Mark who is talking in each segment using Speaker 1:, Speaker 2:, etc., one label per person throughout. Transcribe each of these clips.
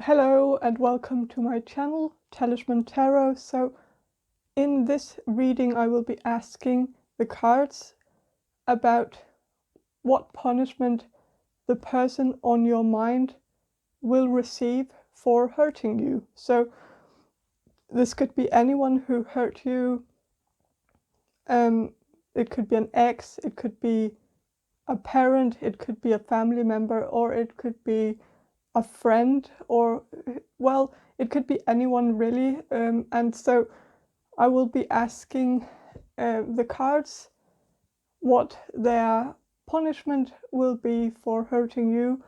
Speaker 1: Hello and welcome to my channel, Talisman Tarot. So in this reading I will be asking the cards about what punishment the person on your mind will receive for hurting you. So this could be anyone who hurt you. It could be an ex, it could be a parent, it could be a family member, or it could be a friend, or well, it could be anyone really. And so I will be asking the cards what their punishment will be for hurting you.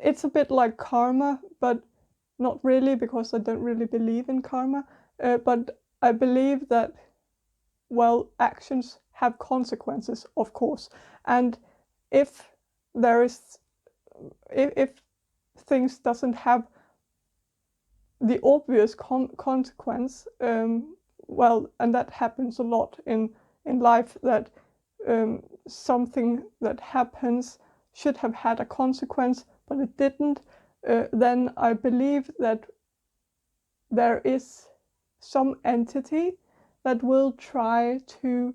Speaker 1: It's a bit like karma, but not really, because I don't really believe in karma. But I believe that, well, actions have consequences, of course. And if there is if things doesn't have the obvious consequence, well, and that happens a lot in life, that something that happens should have had a consequence but it didn't, then I believe that there is some entity that will try to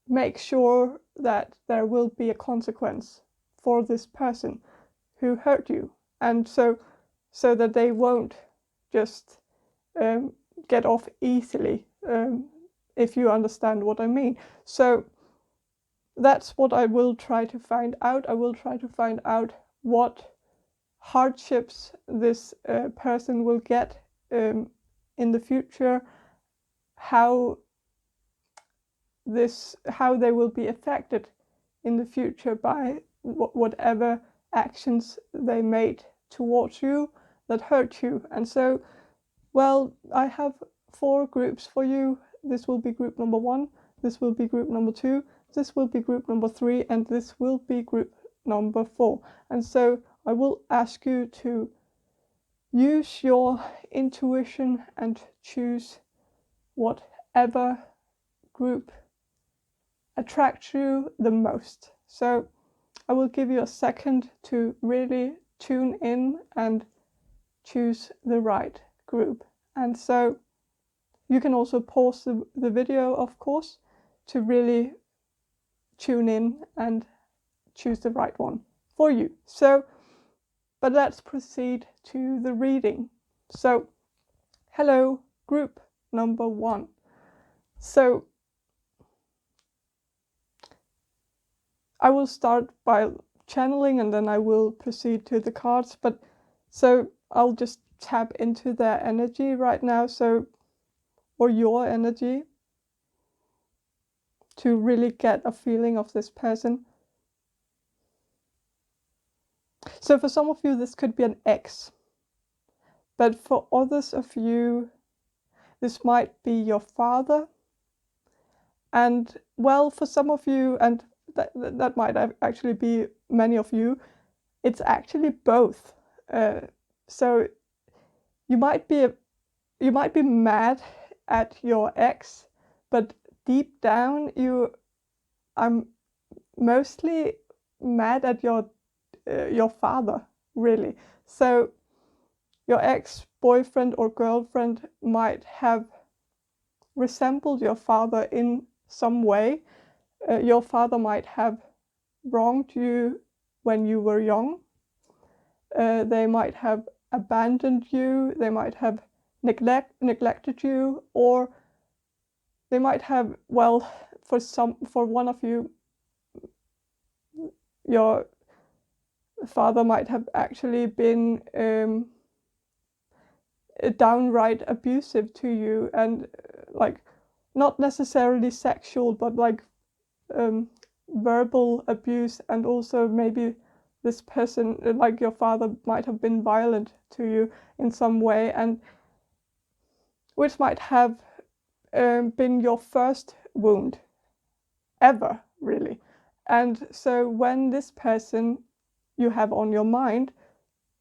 Speaker 1: make sure that there will be a consequence for this person who hurt you, and so that they won't just get off easily, if you understand what I mean. So that's what I will try to find out. I will try to find out what hardships this person will get in the future, how they will be affected in the future by whatever actions they made towards you that hurt you. And so, well, I have 4 groups for you. This will be group number 1, this will be group number 2, this will be group number 3, and this will be group number 4. And so I will ask you to use your intuition and choose whatever group attracts you the most. So I will give you a second to really tune in and choose the right group. And so you can also pause the video, of course, to really tune in and choose the right one for you. So, but let's proceed to the reading. So, hello, group number 1. So I will start by channeling and then I will proceed to the cards, but so I'll just tap into their energy right now, so, or your energy, to really get a feeling of this person. So for some of you this could be an ex, but for others of you this might be your father, and well, for some of you, and that might actually be many of you, it's actually both. So you might be mad at your ex, but deep down you are mostly mad at your father, really. So your ex-boyfriend or girlfriend might have resembled your father in some way. Your father might have wronged you when you were young. They might have abandoned you, they might have neglected you, or they might have, well, for one of you, your father might have actually been downright abusive to you, and like not necessarily sexual, but like verbal abuse, and also maybe this person, like your father, might have been violent to you in some way, and which might have been your first wound ever, really. And so when this person you have on your mind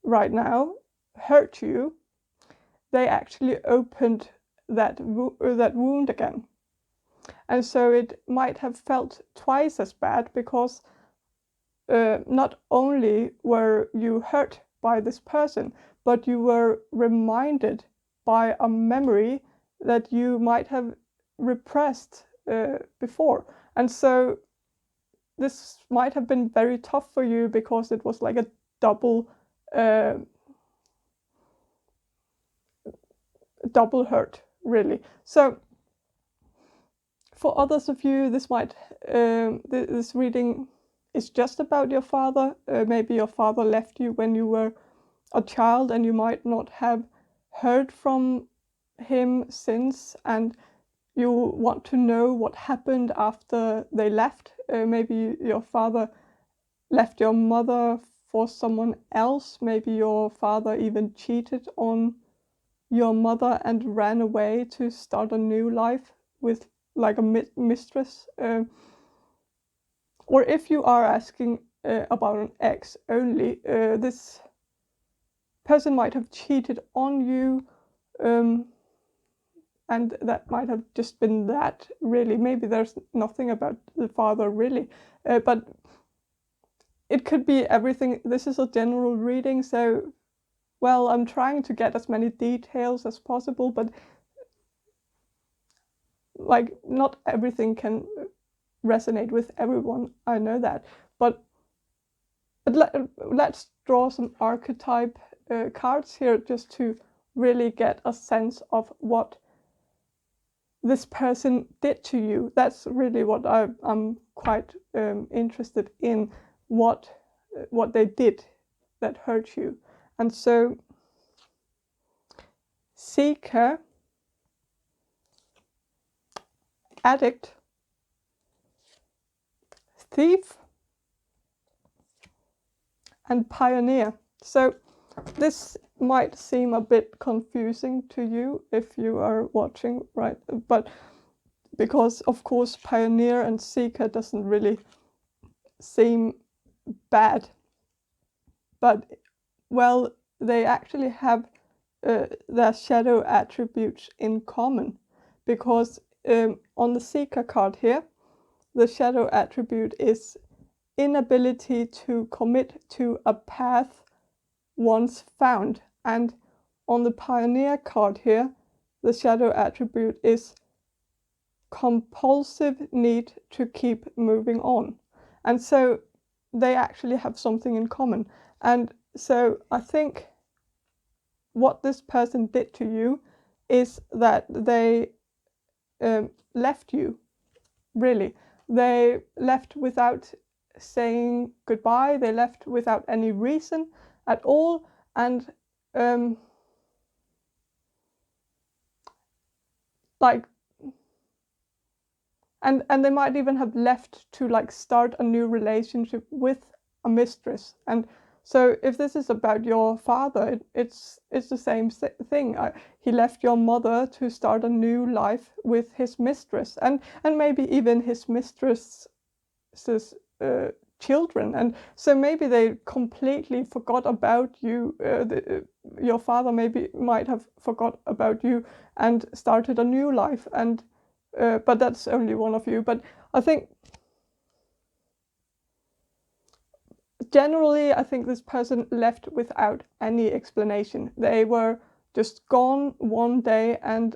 Speaker 1: right now hurt you, they actually opened that wound again. And so it might have felt twice as bad, because not only were you hurt by this person, but you were reminded by a memory that you might have repressed before. And so this might have been very tough for you because it was like a double hurt, really. So for others of you, this might this reading is just about your father. Maybe your father left you when you were a child and you might not have heard from him since, and you want to know what happened after they left. Maybe your father left your mother for someone else. Maybe your father even cheated on your mother and ran away to start a new life with like a mistress. Or if you are asking about an ex only, this person might have cheated on you, and that might have just been that, really. Maybe there's nothing about the father, really, but it could be everything. This is a general reading, so, well, I'm trying to get as many details as possible, but like not everything can resonate with everyone, I know that, but let's draw some archetype cards here just to really get a sense of what this person did to you. That's really what I'm quite interested in, what they did that hurt you. And so seeker, addict, thief, and pioneer. So this might seem a bit confusing to you if you are watching, right? But because of course pioneer and seeker doesn't really seem bad, but well, they actually have their shadow attributes in common, because on the seeker card here, the shadow attribute is inability to commit to a path once found, and on the pioneer card here, the shadow attribute is compulsive need to keep moving on. And so they actually have something in common. And so I think what this person did to you is that they left you, really. They left without saying goodbye. They left without any reason at all, and like, and they might even have left to like start a new relationship with a mistress. And so if this is about your father, it's the same thing. He left your mother to start a new life with his mistress, and maybe even his mistress's children. And so maybe they completely forgot about you. Your father might have forgot about you and started a new life. And but that's only one of you. But I think generally, I think this person left without any explanation. They were just gone one day, and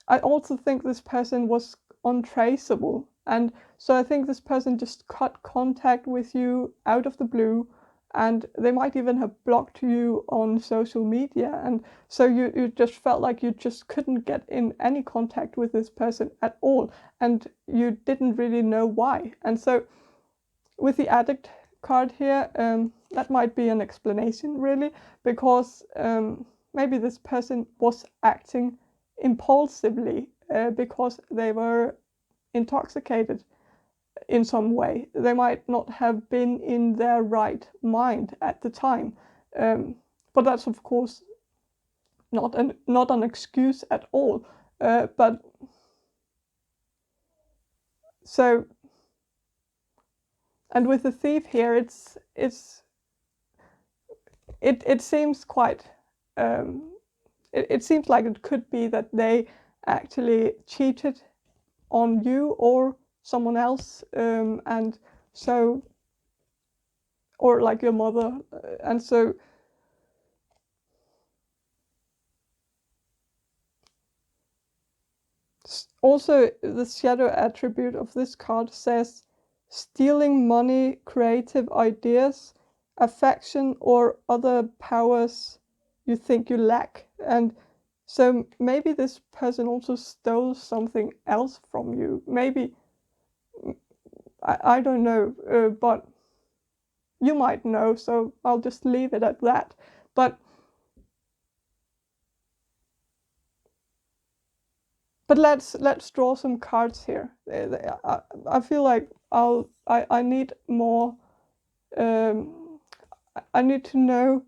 Speaker 1: I also think this person was untraceable. And so I think this person just cut contact with you out of the blue, and they might even have blocked you on social media. And so you just felt like you just couldn't get in any contact with this person at all, and you didn't really know why. And so with the addict card here, that might be an explanation, really, because maybe this person was acting impulsively because they were intoxicated in some way. They might not have been in their right mind at the time, but that's of course not an excuse at all. But so, and with the thief here, it seems quite it seems like it could be that they actually cheated on you or someone else, and so, or like your mother and so also the shadow attribute of this card says stealing money, creative ideas, affection, or other powers you think you lack. And so maybe this person also stole something else from you. Maybe, I don't know, but you might know, so I'll just leave it at that. But let's draw some cards here. I feel like I need more. I need to know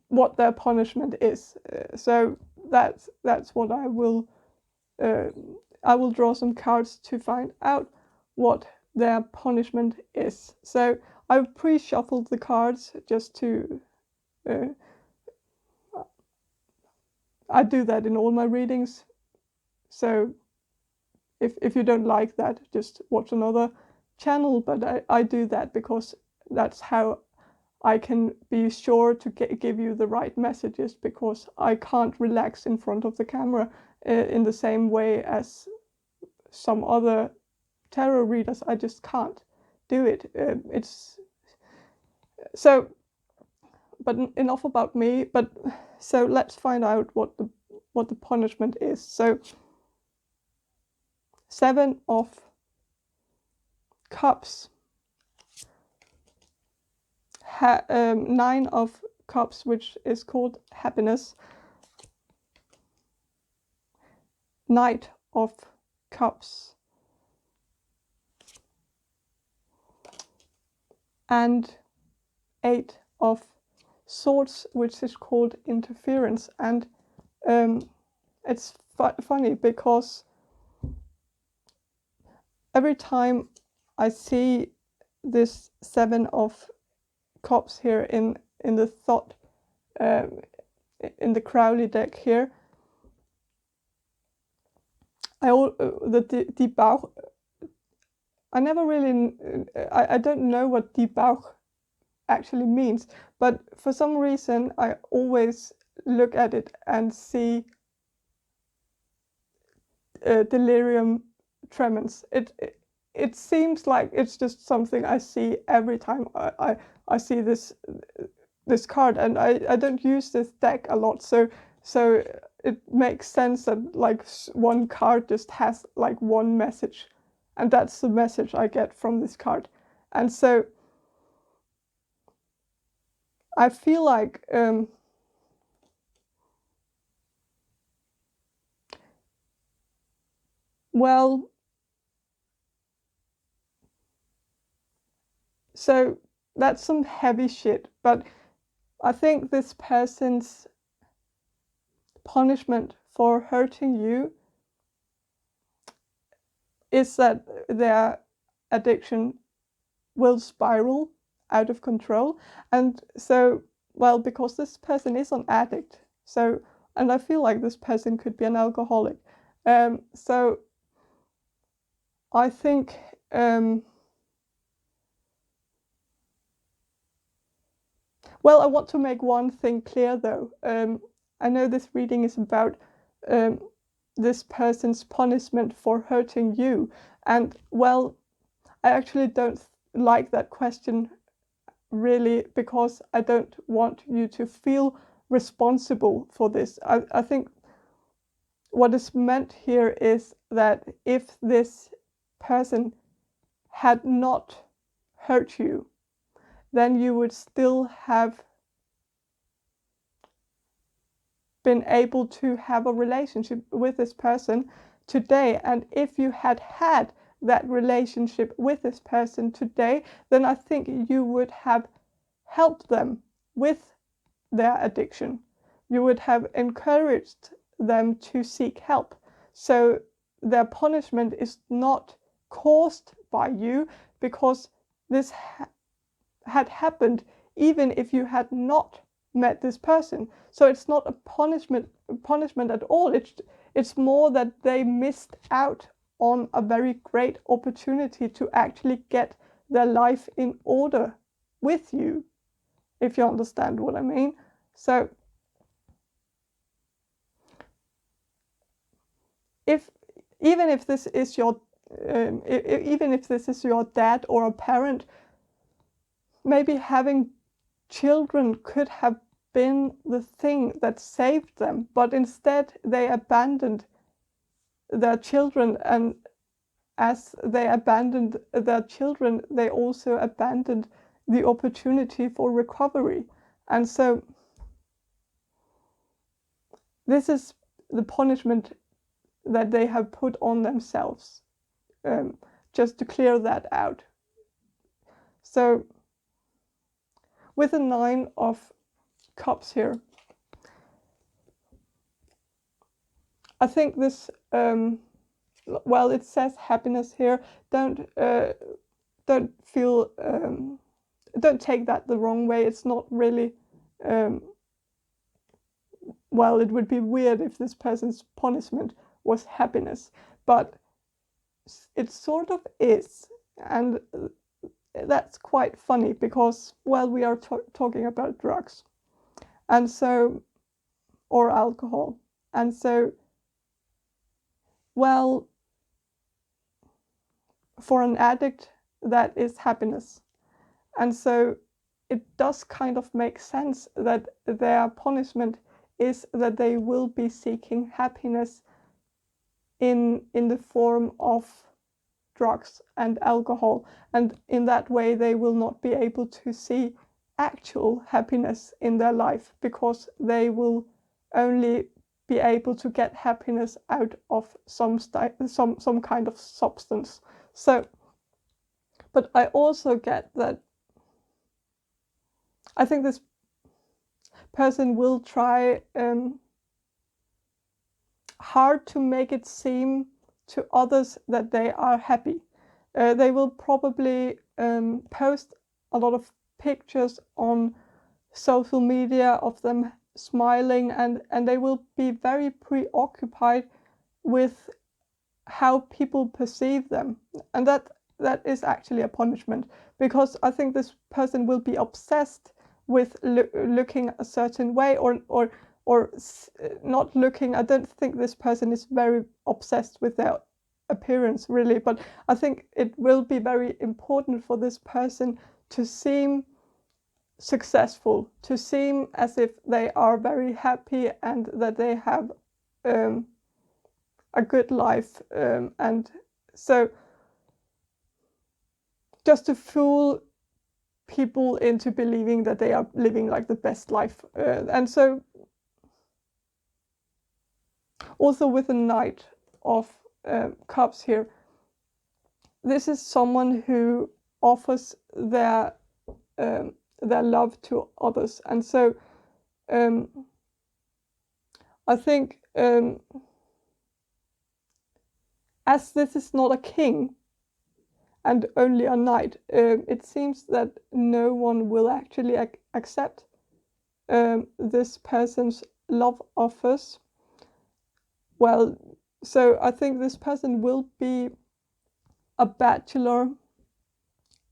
Speaker 1: what their punishment is. So that's what I will. I will draw some cards to find out what their punishment is. So I've pre-shuffled the cards just to. I do that in all my readings. So if you don't like that, just watch another channel. But I do that because that's how I can be sure to give you the right messages, because I can't relax in front of the camera in the same way as some other tarot readers. I just can't do it. It's so. But enough about me. But so let's find out what the punishment is. So 7 of Cups, 9 of Cups, which is called happiness, Knight of Cups, and 8 of Swords, which is called interference. And it's funny because every time I see this 7 of Cups here in the thought, in the Crowley deck here, die Bauch. I never really, I don't know what die Bauch actually means, but for some reason I always look at it and see delirium tremens. It seems like it's just something I see every time I see this card, and I don't use this deck a lot, so it makes sense that like one card just has like one message, and that's the message I get from this card. And so I feel like well, so that's some heavy shit, but I think this person's punishment for hurting you is that their addiction will spiral out of control. And so, well, because this person is an addict, so, and I feel like this person could be an alcoholic. So I think well, I want to make one thing clear though. I know this reading is about this person's punishment for hurting you, and well, I actually don't like that question really, because I don't want you to feel responsible for this. I think what is meant here is that if this person had not hurt you, then you would still have been able to have a relationship with this person today. And if you had had that relationship with this person today, then I think you would have helped them with their addiction. You would have encouraged them to seek help. So their punishment is not caused by you, because this had happened even if you had not met this person. So it's not a punishment at all. It's more that they missed out on a very great opportunity to actually get their life in order with you. if you understand what I mean. So even if this is your dad or a parent, maybe having children could have been the thing that saved them, but instead they abandoned their children, and as they abandoned their children, they also abandoned the opportunity for recovery. And so this is the punishment that they have put on themselves, just to clear that out. So with the 9 of Cups here, I think this, well, it says happiness here. Don't feel, don't take that the wrong way. It's not really, well, it would be weird if this person's punishment was happiness, but it sort of is. And that's quite funny because, well, we are talking about drugs, and so, or alcohol. And so, well, for an addict, that is happiness. And so it does kind of make sense that their punishment is that they will be seeking happiness in the form of drugs and alcohol. And in that way, they will not be able to see actual happiness in their life, because they will only be able to get happiness out of some kind of substance. So, but I also get that I think this person will try hard to make it seem to others that they are happy. They will probably post a lot of pictures on social media of them smiling, and they will be very preoccupied with how people perceive them. And that is actually a punishment, because I think this person will be obsessed with looking a certain way, or not looking. I don't think this person is very obsessed with their appearance really, but I think it will be very important for this person to seem successful, to seem as if they are very happy and that they have a good life, and so just to fool people into believing that they are living like the best life. And so also with the Knight of Cups here, this is someone who offers their love to others. And so I think as this is not a king and only a knight, it seems that no one will actually accept this person's love offers. Well, so I think this person will be a bachelor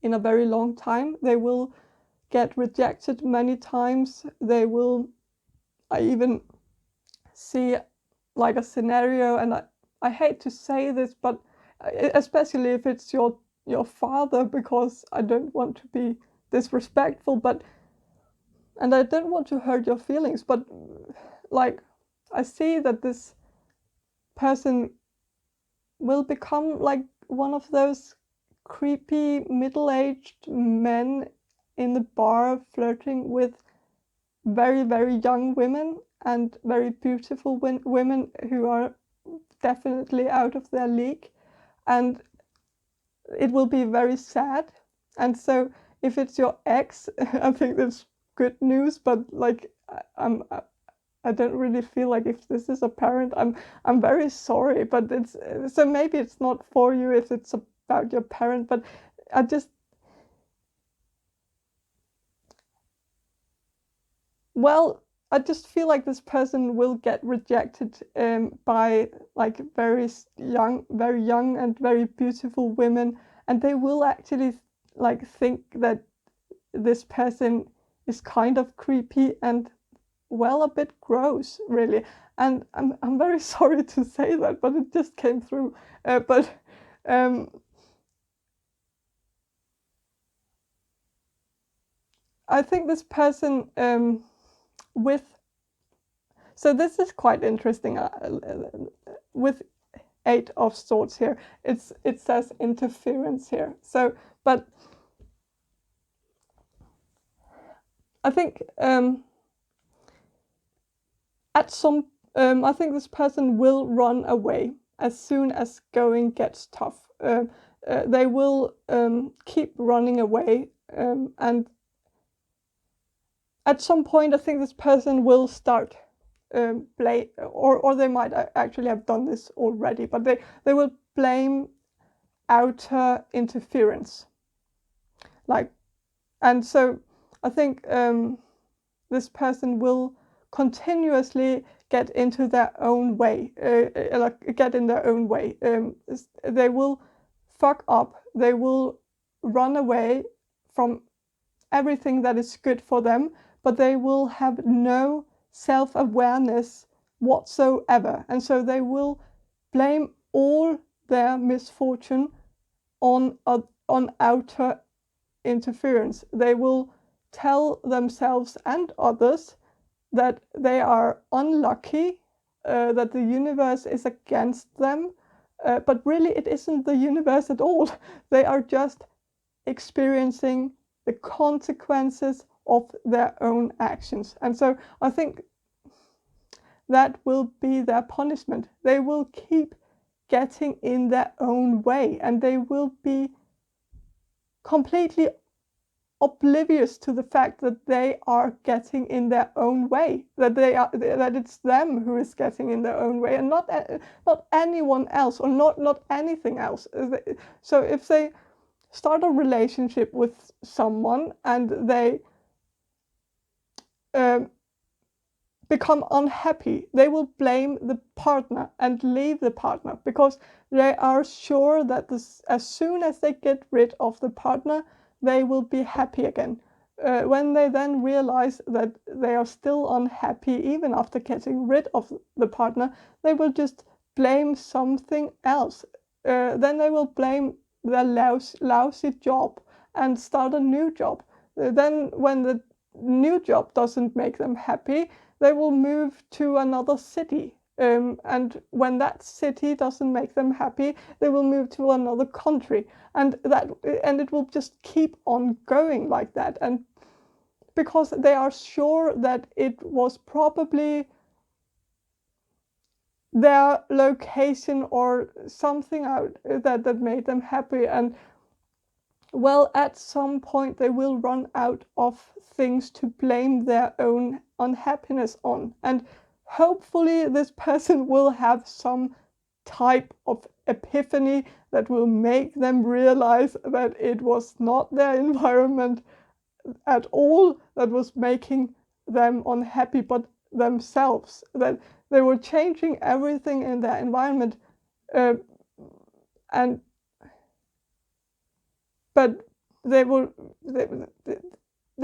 Speaker 1: in a very long time. They will get rejected many times. They will, I even see like a scenario, and I hate to say this, but especially if it's your father, because I don't want to be disrespectful, and I don't want to hurt your feelings, but like I see that this person will become like one of those creepy middle-aged men in the bar flirting with very, very young women and very beautiful women who are definitely out of their league, and it will be very sad. And so if it's your ex, I think that's good news, but like I don't really feel like if this is a parent, I'm very sorry, but it's so maybe it's not for you if it's about your parent, but I just feel like this person will get rejected by like very young and very beautiful women, and they will actually like think that this person is kind of creepy and, well, a bit gross, really. And I'm very sorry to say that, but it just came through. But I think this person so this is quite interesting. With 8 of Swords here, it says interference here. So, but I think at some I think this person will run away as soon as going gets tough. They will keep running away, and at some point I think this person will start blame, or they might actually have done this already, but they will blame outer interference, like, and so I think this person will continuously get into their own way, get in their own way. They will fuck up. They will run away from everything that is good for them, but they will have no self-awareness whatsoever. And so they will blame all their misfortune on outer interference. They will tell themselves and others that they are unlucky, that the universe is against them, but really it isn't the universe at all. They are just experiencing the consequences of their own actions. And so I think that will be their punishment. They will keep getting in their own way, and they will be completely oblivious to the fact that they are getting in their own way, that it's them who is getting in their own way, and not anyone else, or not anything else. So if they start a relationship with someone and they become unhappy, they will blame the partner and leave the partner, because they are sure that as soon as they get rid of the partner, they will be happy again. When they then realize that they are still unhappy even after getting rid of the partner, they will just blame something else. Then they will blame their lousy job and start a new job. Then when the new job doesn't make them happy, they will move to another city. And when that city doesn't make them happy, they will move to another country, and it will just keep on going like that. And because they are sure that it was probably their location or something out that made them happy, and, well, at some point they will run out of things to blame their own unhappiness on. And hopefully this person will have some type of epiphany that will make them realize that it was not their environment at all that was making them unhappy, but themselves, that they were changing everything in their environment, but they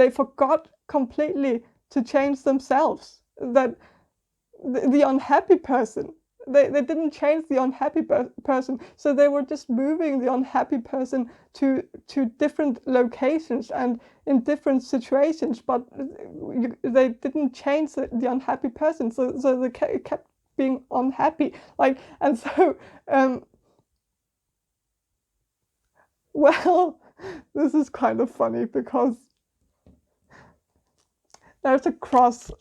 Speaker 1: forgot completely to change themselves. That the unhappy person, they didn't change the unhappy person, so they were just moving the unhappy person to different locations and in different situations, but they didn't change the unhappy person, so they kept being unhappy, like. And so well, this is kind of funny because there's a cross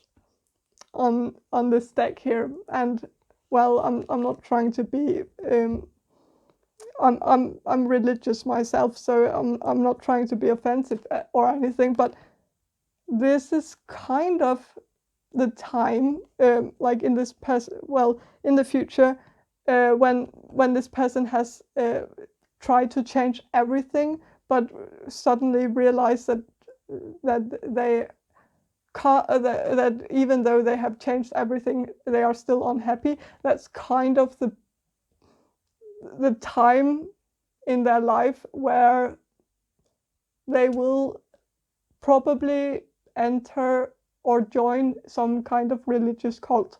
Speaker 1: on this deck here, and, well, I'm not trying to be I'm religious myself, so I'm not trying to be offensive or anything, but this is kind of the time, like in this in the future, when this person has tried to change everything, but suddenly realize that they can't, that even though they have changed everything, they are still unhappy. That's kind of the time in their life where they will probably enter or join some kind of religious cult,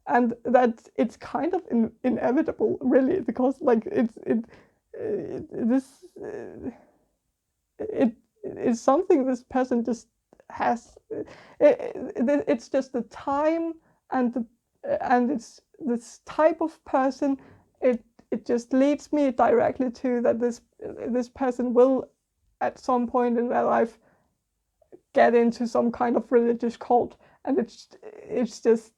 Speaker 1: and that it's kind of inevitable, really, because like it's something this person just has. It's just the time and it's this type of person. It just leads me directly to that this person will at some point in their life get into some kind of religious cult, and it's just,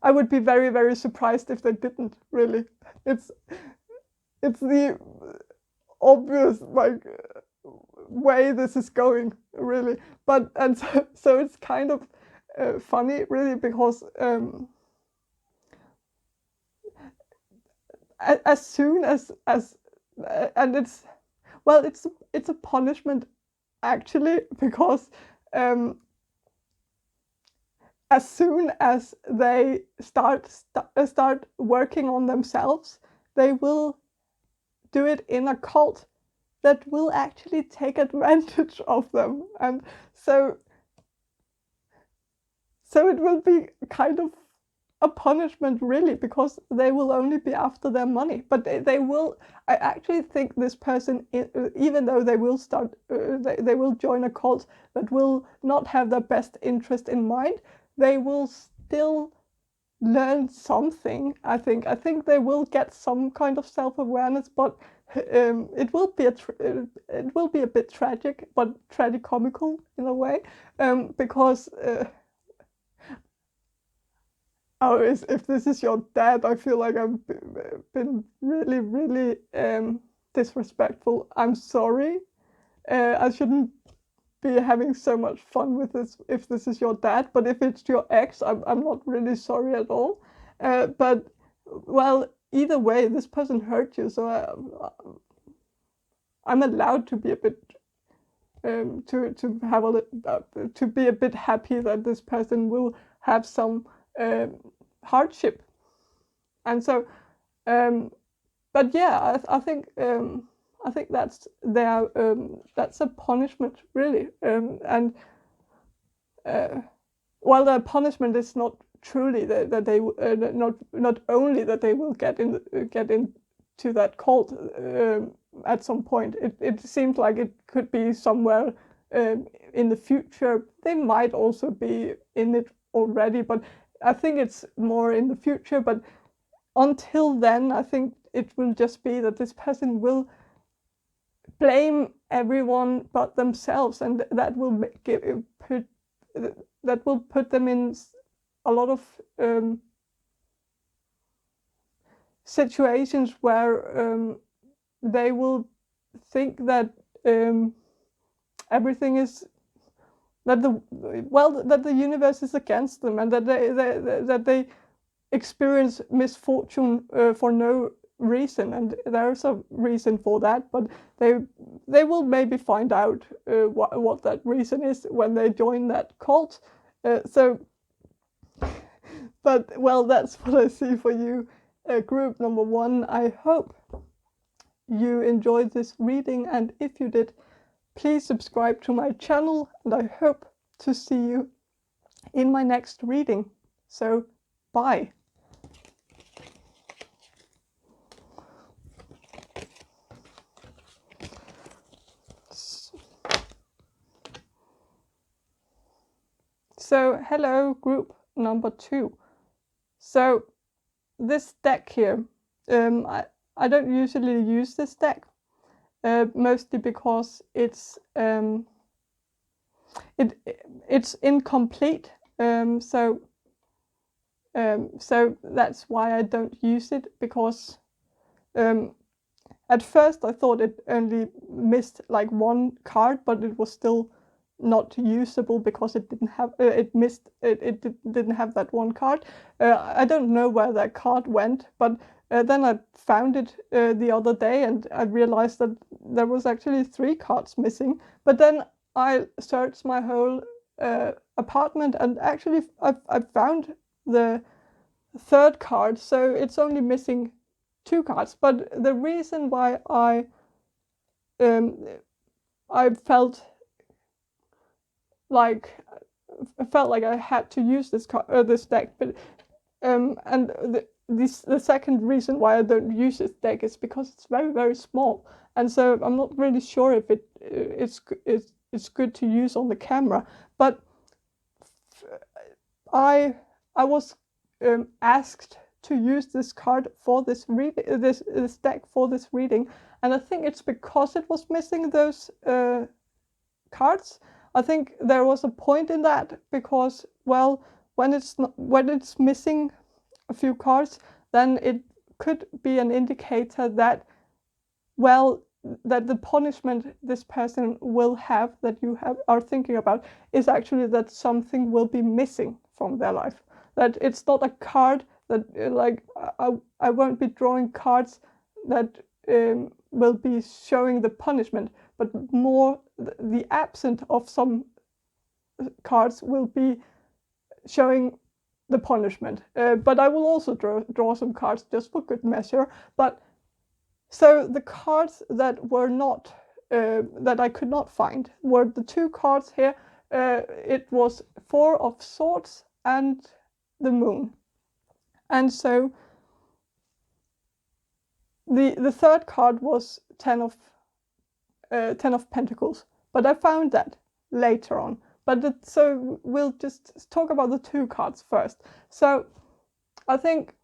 Speaker 1: I would be very, very surprised if they didn't, really. It's the obvious like way this is going, really. But and so it's kind of funny, really, because as soon as and it's a punishment, actually, because as soon as they start working on themselves, they will do it in a cult that will actually take advantage of them, and so it will be kind of a punishment, really, because they will only be after their money. But they will, I actually think this person, even though they will start, they will join a cult that will not have their best interest in mind, they will still learn something. I think they will get some kind of self-awareness, but it will be a bit tragic, but tragicomical in a way, because if this is your dad, I feel like I've been really, really disrespectful. I'm sorry. I shouldn't be having so much fun with this if this is your dad, but if it's your ex, I'm not really sorry at all. But, well, either way, this person hurt you, so I'm allowed to be a bit, to have to be a bit happy that this person will have some hardship. And so, but yeah, I think that's a punishment, really. And while the punishment is not truly that they not only that they will get into that cult at some point. It seems like it could be somewhere in the future. They might also be in it already, but I think it's more in the future. But until then, I think it will just be that this person will blame everyone but themselves, and that will put them in a lot of situations where they will think that everything is that the universe is against them, and that they experience misfortune for no reason, and there's a reason for that, but they will maybe find out what that reason is when they join that cult. But well, that's what I see for you, group number 1. I hope you enjoyed this reading, and if you did, please subscribe to my channel, and I hope to see you in my next reading. So, bye. So, hello, group number 2. So, this deck here, I don't usually use this deck, mostly because it's incomplete. So that's why I don't use it, because at first I thought it only missed like one card, but it was still not usable because it didn't have it didn't have that one card. I don't know where that card went, but then I found it the other day, and I realized that there was actually 3 cards missing. But then I searched my whole apartment, and actually I found the 3rd card, so it's only missing 2 cards. But the reason why I felt like I felt like I had to use this deck, but and the second reason why I don't use this deck is because it's very, very small, and so I'm not really sure if it's good to use on the camera. But I was asked to use this card for this deck for this reading, and I think it's because it was missing those cards. I think there was a point in that, because, well, when it's missing a few cards, then it could be an indicator that, well, that the punishment this person will have, that you are thinking about, is actually that something will be missing from their life. That it's not a card that like I won't be drawing cards that will be showing the punishment, but more the absence of some cards will be showing the punishment. But I will also draw some cards just for good measure. But so the cards that were not that I could not find were the two cards here. It was Four of Swords and the Moon, and so the third card was Ten of Pentacles. But I found that later on. But so we'll just talk about the two cards first. So I think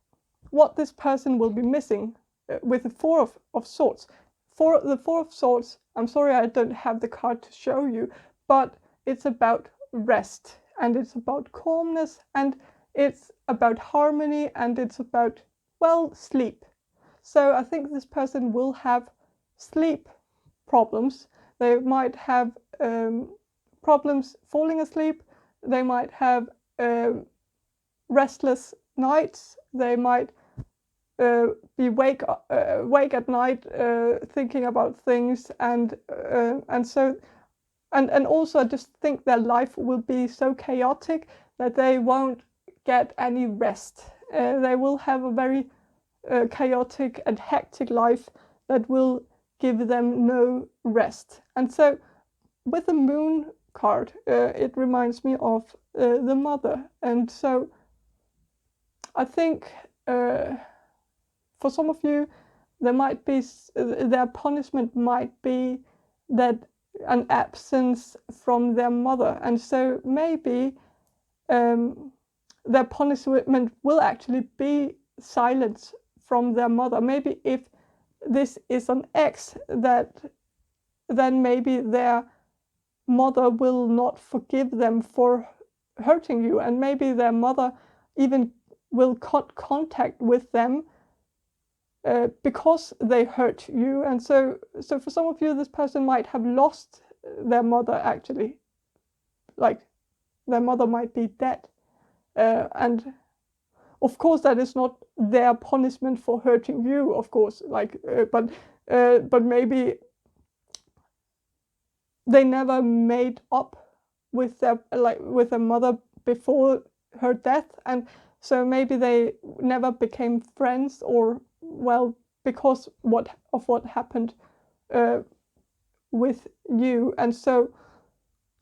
Speaker 1: what this person will be missing with the Four of Swords. For the Four of Swords, I'm sorry I don't have the card to show you, but it's about rest, and it's about calmness, and it's about harmony, and it's about, well, sleep. So I think this person will have sleep problems. They might have problems falling asleep. They might have restless nights. They might be wake at night thinking about things, and so also I just think their life will be so chaotic that they won't get any rest. They will have a very chaotic and hectic life that will give them no rest. And so with the Moon card, it reminds me of the mother. And so I think for some of you, there might be their punishment might be that an absence from their mother, and so maybe their punishment will actually be silence from their mother. Maybe if this is an ex, then maybe their mother will not forgive them for hurting you, and maybe their mother even will cut contact with them because they hurt you. And so for some of you, this person might have lost their mother, actually. Like, their mother might be dead. And of course, that is not their punishment for hurting you, of course. Like, but maybe they never made up with their mother before her death, and so maybe they never became friends, or, well, because of what happened with you. And so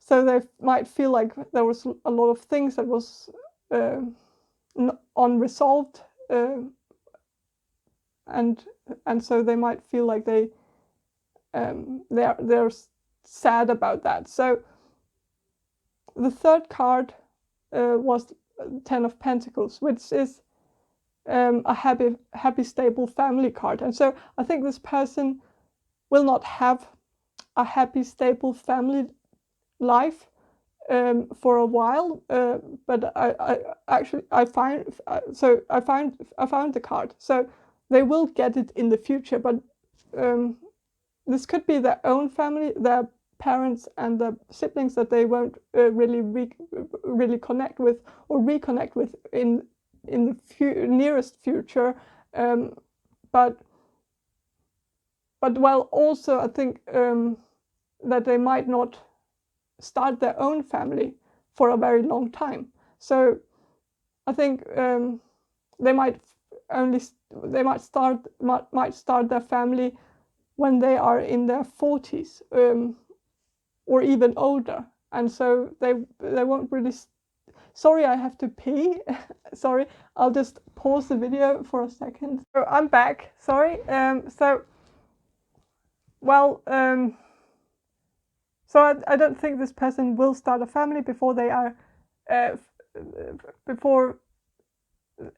Speaker 1: they might feel like there was a lot of things that was unresolved, and so they might feel like they're sad about that. So the third card was Ten of Pentacles, which is a happy, stable family card. And so I think this person will not have a happy, stable family life for a while. But I found the card. So they will get it in the future. But this could be their own family, their parents and the siblings that they won't really connect with or reconnect with in the nearest future. But well, also I think that they might not start their own family for a very long time. So I think they might start their family when they are in their 40s, or even older. and so they won't really. Sorry, I have to pee. Sorry, I'll just pause the video for a second. So I'm back. Sorry. So I don't think this person will start a family before they are, before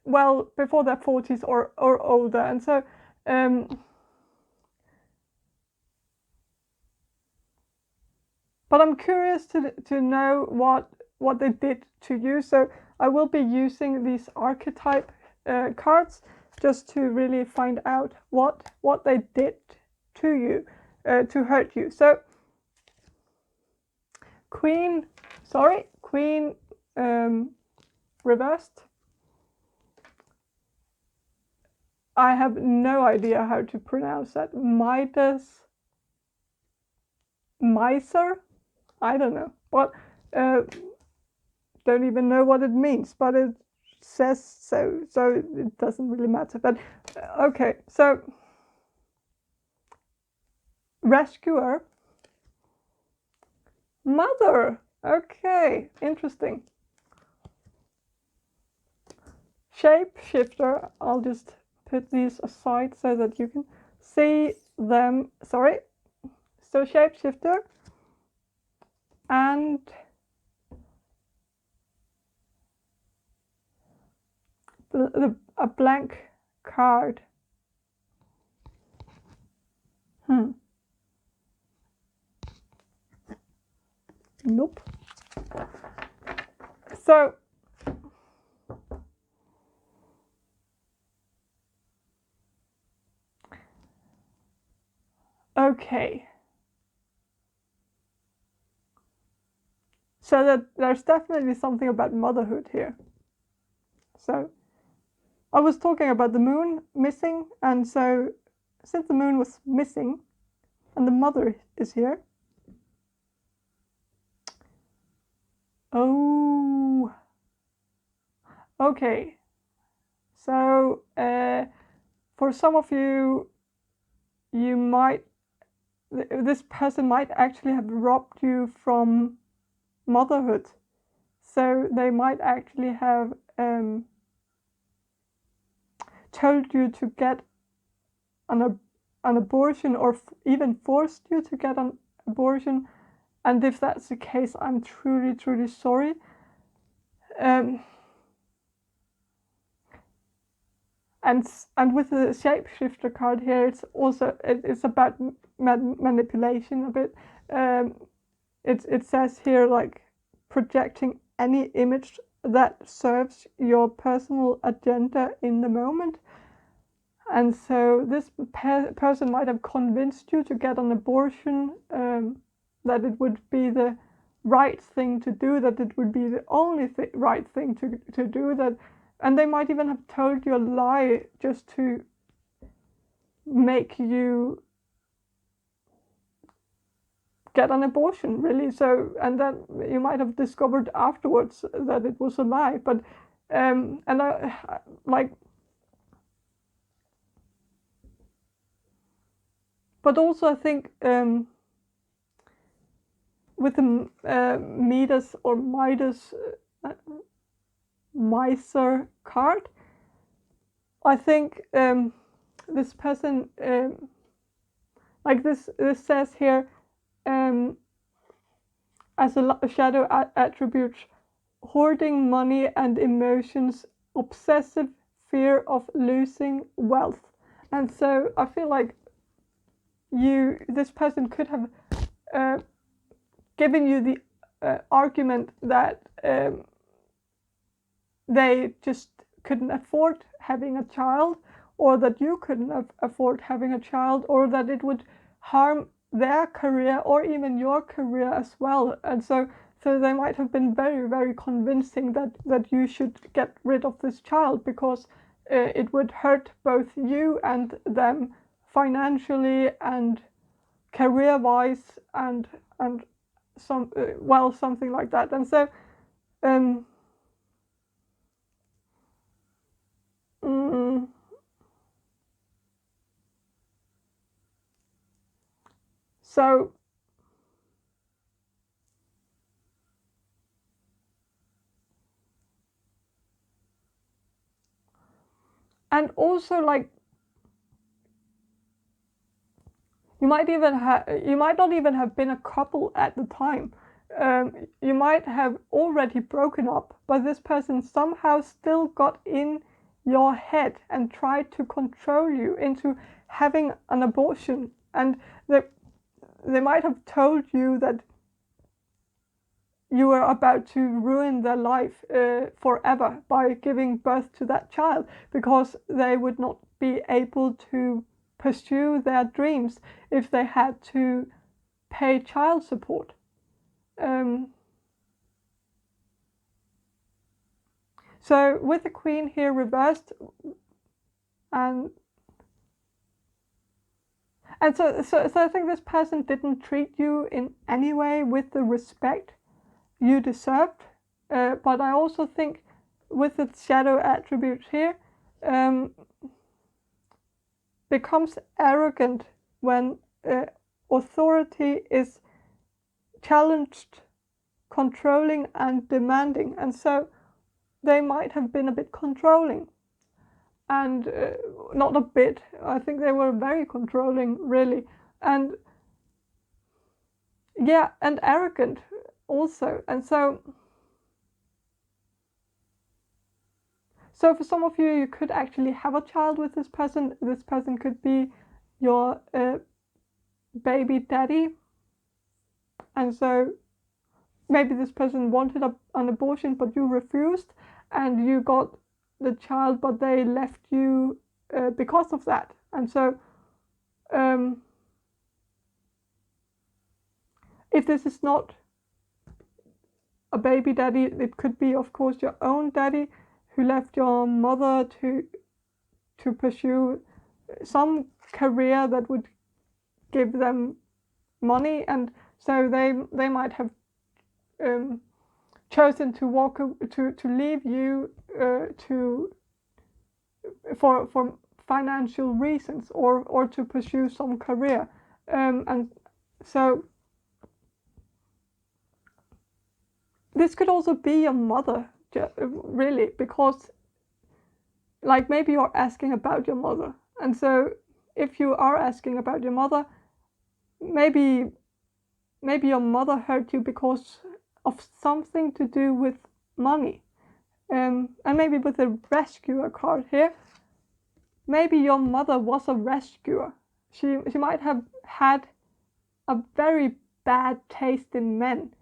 Speaker 1: their 40s or older, and so. But I'm curious to know what they did to you. So I will be using these archetype cards just to really find out what they did to you, to hurt you. So Queen reversed. I have no idea how to pronounce that. Miser? I don't know. But don't even know what it means, but it says so it doesn't really matter. But okay, so rescuer, mother. Okay, interesting. Shapeshifter, I'll just put these aside so that you can see them. Sorry. So shapeshifter and a blank card. Nope. So okay. So that there's definitely something about motherhood here. So I was talking about the moon missing, and so since the moon was missing and the mother is here. Oh, okay. So for some of you, this person might actually have robbed you from motherhood. So they might actually have told you to get an abortion, or even forced you to get an abortion. And if that's the case, I'm truly, truly sorry. And with the shapeshifter card here, it's also it's about manipulation a bit. It says here, like, projecting any image that serves your personal agenda in the moment. And so this person might have convinced you to get an abortion, that it would be the right thing to do, that it would be the only right thing to do, that, and they might even have told you a lie just to make you get an abortion, really. So, and then you might have discovered afterwards that it was a lie. But and I like. But also, I think with the Midas or Midas Miser card, I think this person, like this says here, as a shadow attribute, hoarding money and emotions, obsessive fear of losing wealth. And so I feel like this person could have given you the argument that they just couldn't afford having a child, or that you couldn't afford having a child, or that it would harm their career or even your career as well. And so they might have been very, very convincing that you should get rid of this child because it would hurt both you and them financially and career-wise, and something like that. And so so And also, like, you might not even have been a couple at the time. You might have already broken up, but this person somehow still got in your head and tried to control you into having an abortion. And they might have told you that you were about to ruin their life forever by giving birth to that child, because they would not be able to pursue their dreams if they had to pay child support. So with the Queen here reversed, and so I think this person didn't treat you in any way with the respect you deserved. But I also think with the shadow attributes here, becomes arrogant when authority is challenged, controlling and demanding. And so they might have been a bit controlling. And not a bit, I think they were very controlling, really. And yeah, and arrogant also. And so for some of you, you could actually have a child with this person. This person could be your baby daddy. And so maybe this person wanted an abortion, but you refused, and you got the child, but they left you because of that. And so if this is not a baby daddy, it could be, of course, your own daddy who left your mother to pursue some career that would give them money. And so they might have chosen to leave you for financial reasons, or to pursue some career. And so this could also be your mother, really, because like maybe you're asking about your mother. And so if you are asking about your mother, maybe your mother hurt you because of something to do with money. And maybe with the rescuer card here, maybe your mother was a rescuer. She might have had a very bad taste in men.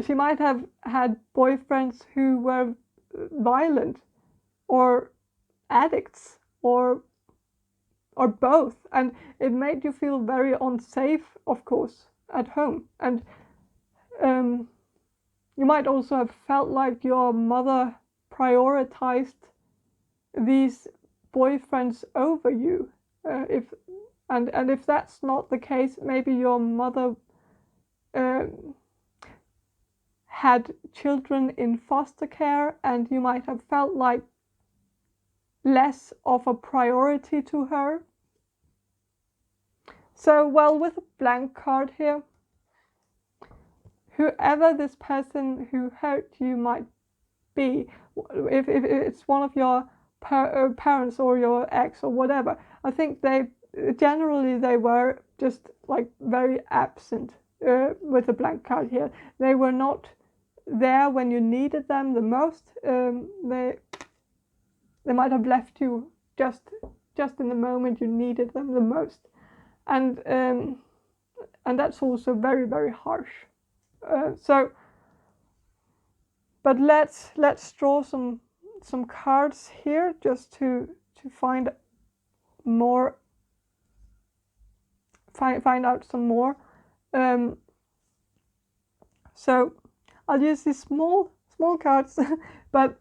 Speaker 1: She might have had boyfriends who were violent or addicts or both, and it made you feel very unsafe, of course, at home. And you might also have felt like your mother prioritized these boyfriends over you. If that's not the case, maybe your mother had children in foster care, and you might have felt like less of a priority to her. So, well, with a blank card here, whoever this person who hurt you might be, if it's one of your parents or your ex or whatever, I think they were just like very absent with the blank card here. They were not there when you needed them the most. They might have left you just in the moment you needed them the most. And that's also very, very harsh. But let's draw some cards here just to find more, find out some more. So I'll use these small cards, but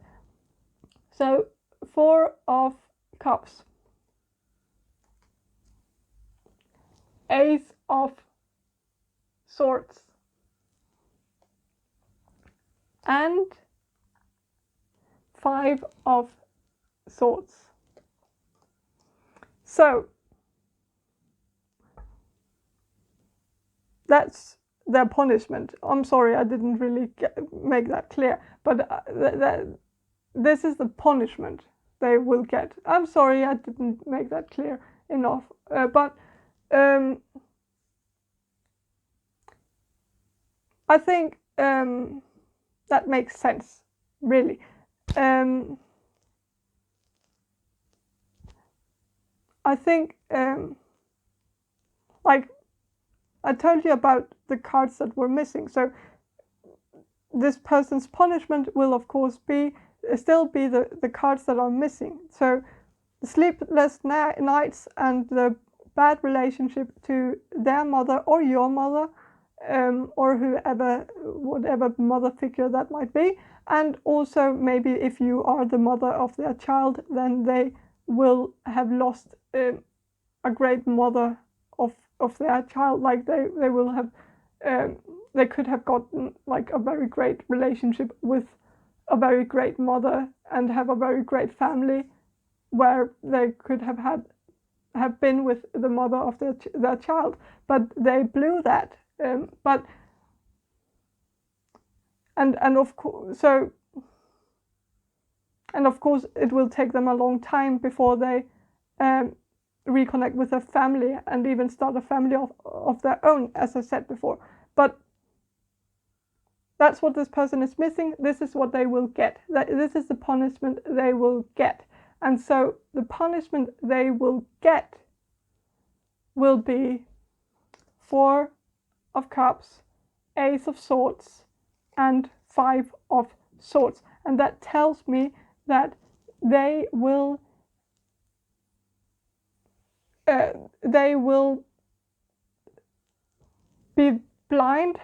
Speaker 1: so 4 of Cups, Ace of Swords, and 5 of Swords. So that's their punishment. I'm sorry, I didn't really make that clear, but this is the punishment they will get. I'm sorry I didn't make that clear enough, but I think that makes sense, really. I think, like I told you about the cards that were missing, so this person's punishment will of course still be the cards that are missing. So the sleepless nights and the bad relationship to their mother or your mother, or whatever mother figure that might be. And also maybe if you are the mother of their child, then they will have lost a great mother of their child. Like they will have they could have gotten like a very great relationship with a very great mother and have a very great family, where they could have been with the mother of their child, but they blew that. But of course it will take them a long time before they reconnect with their family and even start a family of their own, as I said before. But that's what this person is missing. This is what they will get. This is the punishment they will get. And so the punishment they will get will be 4 of Cups, Ace of Swords, and 5 of Swords. And that tells me that they will be blind,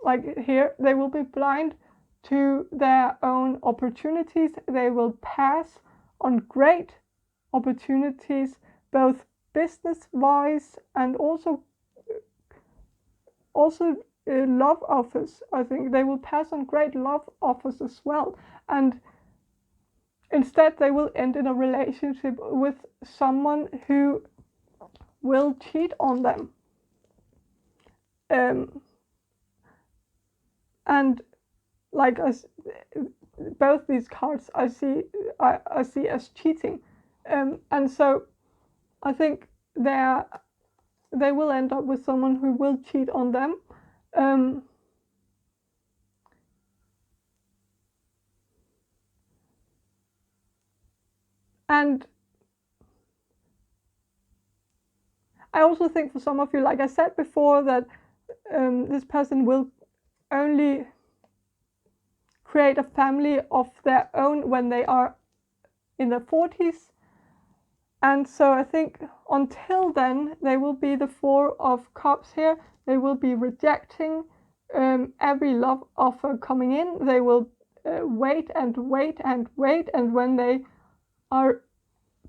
Speaker 1: like here, they will be blind to their own opportunities. They will pass on great opportunities, both business-wise and also love offers. I think they will pass on great love offers as well. And instead, they will end in a relationship with someone who will cheat on them. And like both these cards I see as cheating, and so I think they will end up with someone who will cheat on them. And I also think for some of you, like I said before, that this person will only create a family of their own when they are in their 40s. And so I think until then, they will be the 4 of Cups here. They will be rejecting every love offer coming in. They will wait and wait and wait. And when they are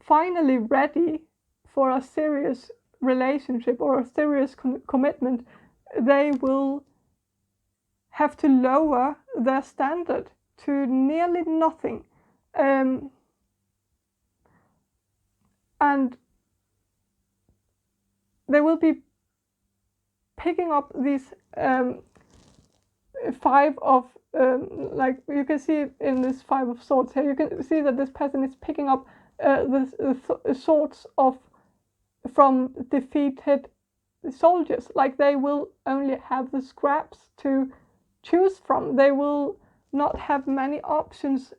Speaker 1: finally ready for a serious relationship or a serious commitment, they will have to lower their standard to nearly nothing. And they will be picking up these 5 of, like you can see in this 5 of Swords here, you can see that this person is picking up the swords from defeated soldiers. Like they will only have the scraps to choose from. They will not have many options,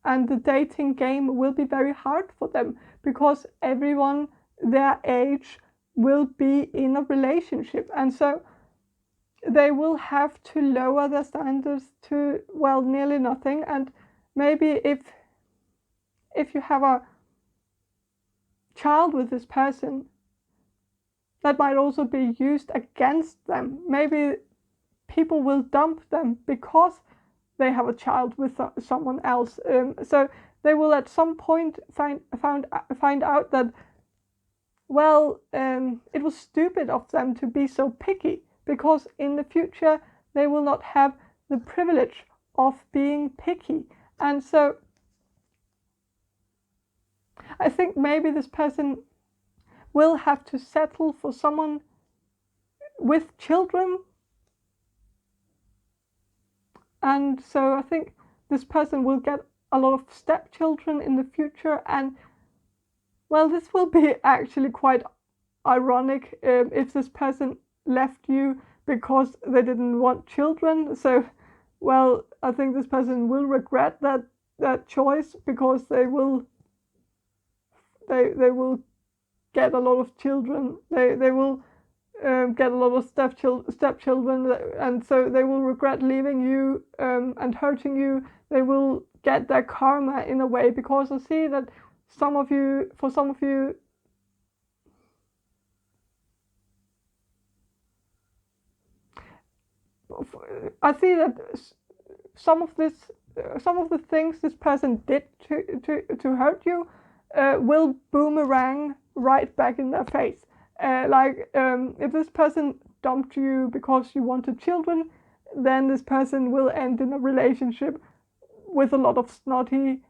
Speaker 1: and the dating game will be very hard for them because everyone their age will be in a relationship, and so they will have to lower their standards to, well, nearly nothing. And maybe if you have a child with this person, that might also be used against them. Maybe people will dump them because they have a child with someone else. So they will at some point find out that, well, it was stupid of them to be so picky, because in the future they will not have the privilege of being picky. And so I think maybe this person will have to settle for someone with children. And so I think this person will get a lot of stepchildren in the future. And well, this will be actually quite ironic if this person left you because they didn't want children. So, well, I think this person will regret that choice, because they will get a lot of children. They will get a lot of stepchildren, and so they will regret leaving you and hurting you. They will get their karma in a way, because I see that for some of you, I see that some of the things this person did to hurt you will boomerang right back in their face. If this person dumped you because you wanted children, then this person will end in a relationship with a lot of snotty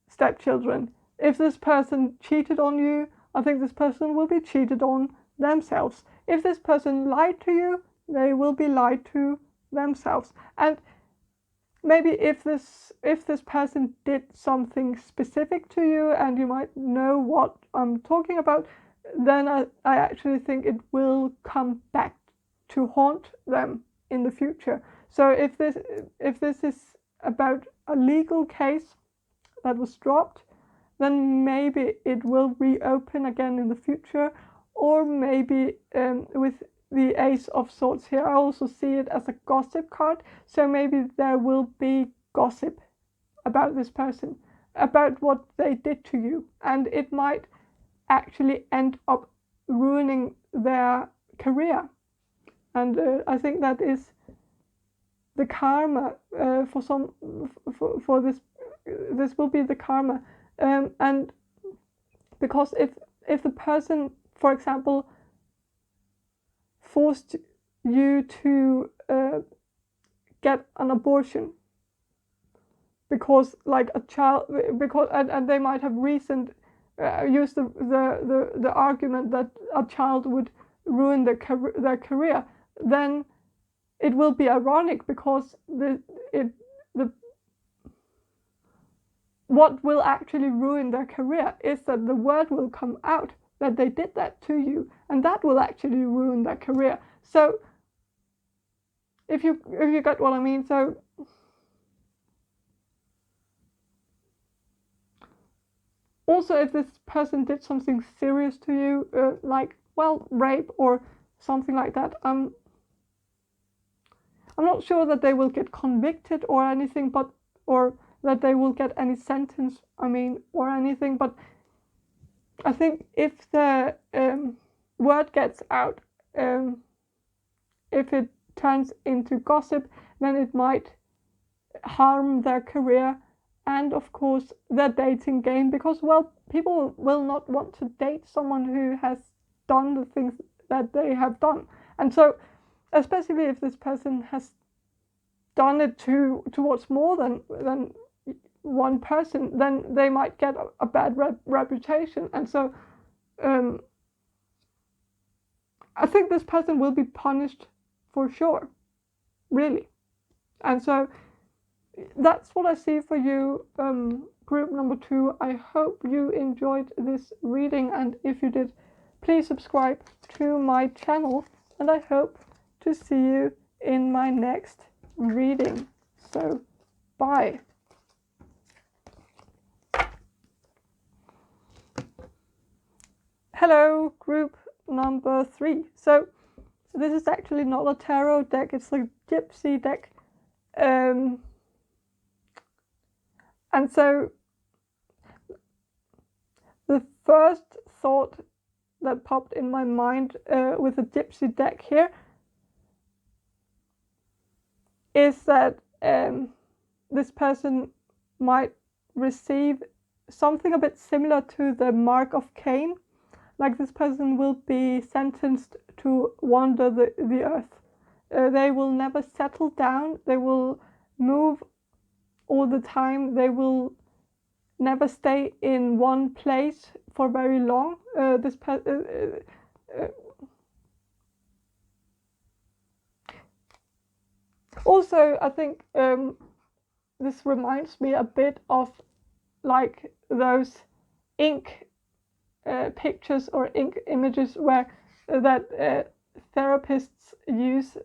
Speaker 1: stepchildren. If this person cheated on you, I think this person will be cheated on themselves. If this person lied to you, they will be lied to themselves. And maybe if this person did something specific to you, and you might know what I'm talking about, then I actually think it will come back to haunt them in the future. So if this is about a legal case that was dropped, then maybe it will reopen again in the future. Or maybe with the Ace of Swords here, I also see it as a gossip card. So maybe there will be gossip about this person, about what they did to you, and it might actually end up ruining their career. And I think that is the karma for this. This will be the karma, and because if the person, for example, forced you to get an abortion because, like, a child, because and they might have used the argument that a child would ruin their career, then it will be ironic, because what will actually ruin their career is that the word will come out that they did that to you, and that will actually ruin their career. So if you get what I mean. So also, if this person did something serious to you, like, well, rape or something like that, I'm not sure that they will get convicted or anything, or that they will get any sentence, or anything. But I think if the word gets out, if it turns into gossip, then it might harm their career, and of course their dating game, because, well, people will not want to date someone who has done the things that they have done. And so, especially if this person has done it towards more than one person, then they might get a bad reputation. And so I think this person will be punished for sure, really. And so that's what I see for you, group number 2. I hope you enjoyed this reading, and if you did, please subscribe to my channel, and I hope to see you in my next reading. So, bye. Hello, group number 3. So this is actually not a tarot deck, it's a gypsy deck. And so the first thought that popped in my mind with the gypsy deck here is that this person might receive something a bit similar to the mark of Cain. Like, this person will be sentenced to wander the earth. They will never settle down. They will move all the time. They will never stay in one place for very long. Also, I think this reminds me a bit of like those ink pictures or ink images where that therapists use.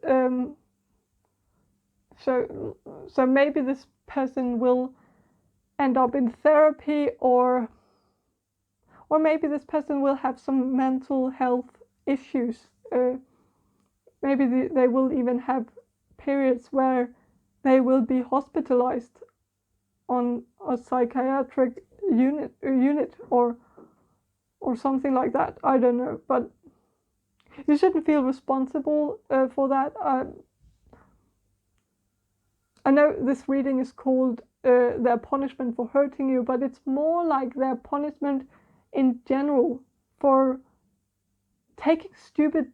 Speaker 1: So maybe this person will end up in therapy, or maybe this person will have some mental health issues. Maybe they will even have periods where they will be hospitalized on a psychiatric unit or something like that. I don't know, but you shouldn't feel responsible for that. I know this reading is called their punishment for hurting you, but it's more like their punishment in general for taking stupid,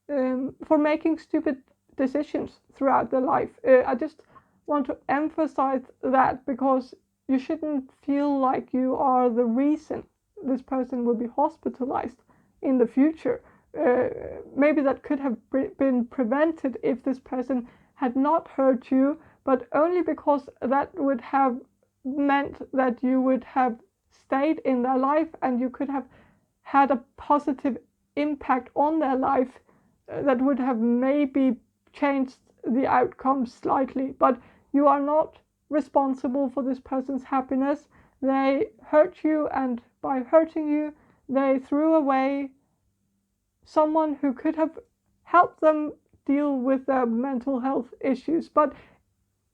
Speaker 1: for making stupid decisions throughout their life. I just want to emphasize that, because you shouldn't feel like you are the reason this person will be hospitalized in the future. Maybe that could have been prevented if this person had not hurt you, but only because that would have meant that you would have stayed in their life and you could have had a positive impact on their life that would have maybe changed the outcome slightly. But you are not responsible for this person's happiness. They hurt you, and by hurting you, they threw away someone who could have helped them deal with their mental health issues. But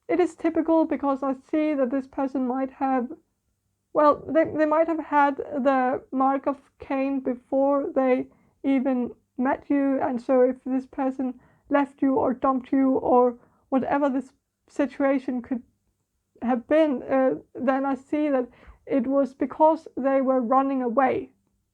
Speaker 1: it is typical, because I see that this person might have, well, they might have had the mark of Cain before they even met you, and so if this person left you or dumped you or whatever this situation could have been, then I see that it was because they were running away,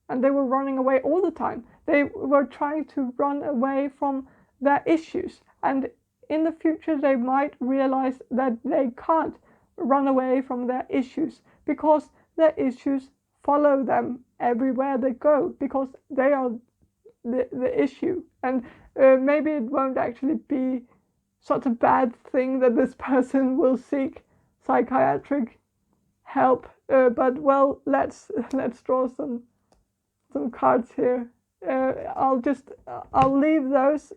Speaker 1: and they were running away all the time. They were trying to run away from their issues, and in the future they might realize that they can't run away from their issues, because their issues follow them everywhere they go, because they are the issue. And maybe it won't actually be such a bad thing that this person will seek psychiatric help, but well, let's draw some cards here. I'll leave those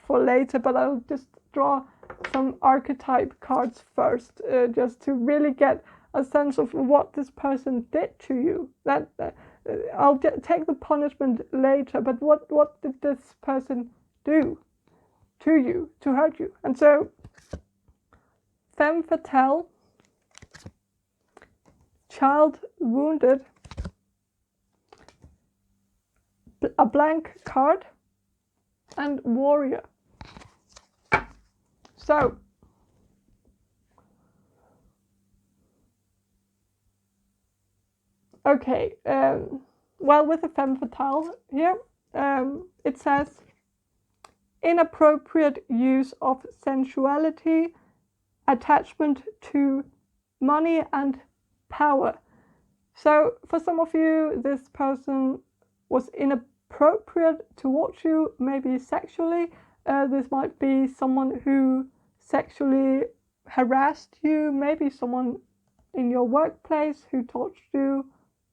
Speaker 1: for later, but I'll just draw some archetype cards first, just to really get a sense of what this person did to you. I'll take the punishment later, but what did this person do to you to hurt you? And so, femme fatale, child wounded, a blank card, and warrior. So, okay, well, with the femme fatale here, it says inappropriate use of sensuality, attachment to money and power. So for some of you, this person was inappropriate towards you, maybe sexually. This might be someone who sexually harassed you, maybe someone in your workplace who touched you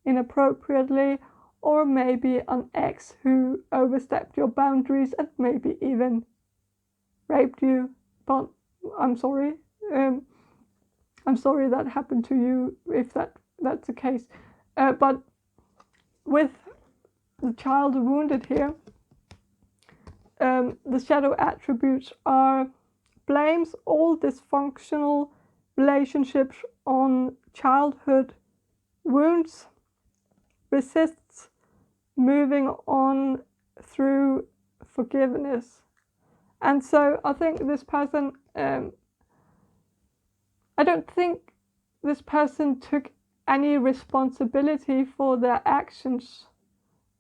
Speaker 1: inappropriately, or maybe an ex who overstepped your boundaries and maybe even raped you. But I'm sorry. I'm sorry that happened to you, if that's the case. But with the child wounded here, the shadow attributes are blames all dysfunctional relationships on childhood wounds, resists moving on through forgiveness. And so I think this person, I don't think this person took any responsibility for their actions.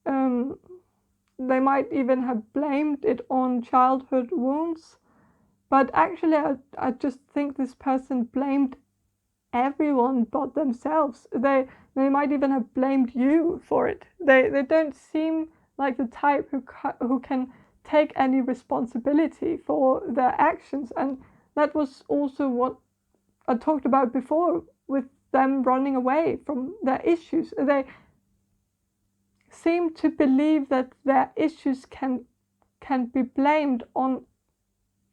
Speaker 1: They might even have blamed it on childhood wounds, but actually I just think this person blamed everyone but themselves. They might even have blamed you for it. They don't seem like the type who can take any responsibility for their actions, and that was also what I talked about before with them running away from their issues. They seem to believe that their issues can be blamed on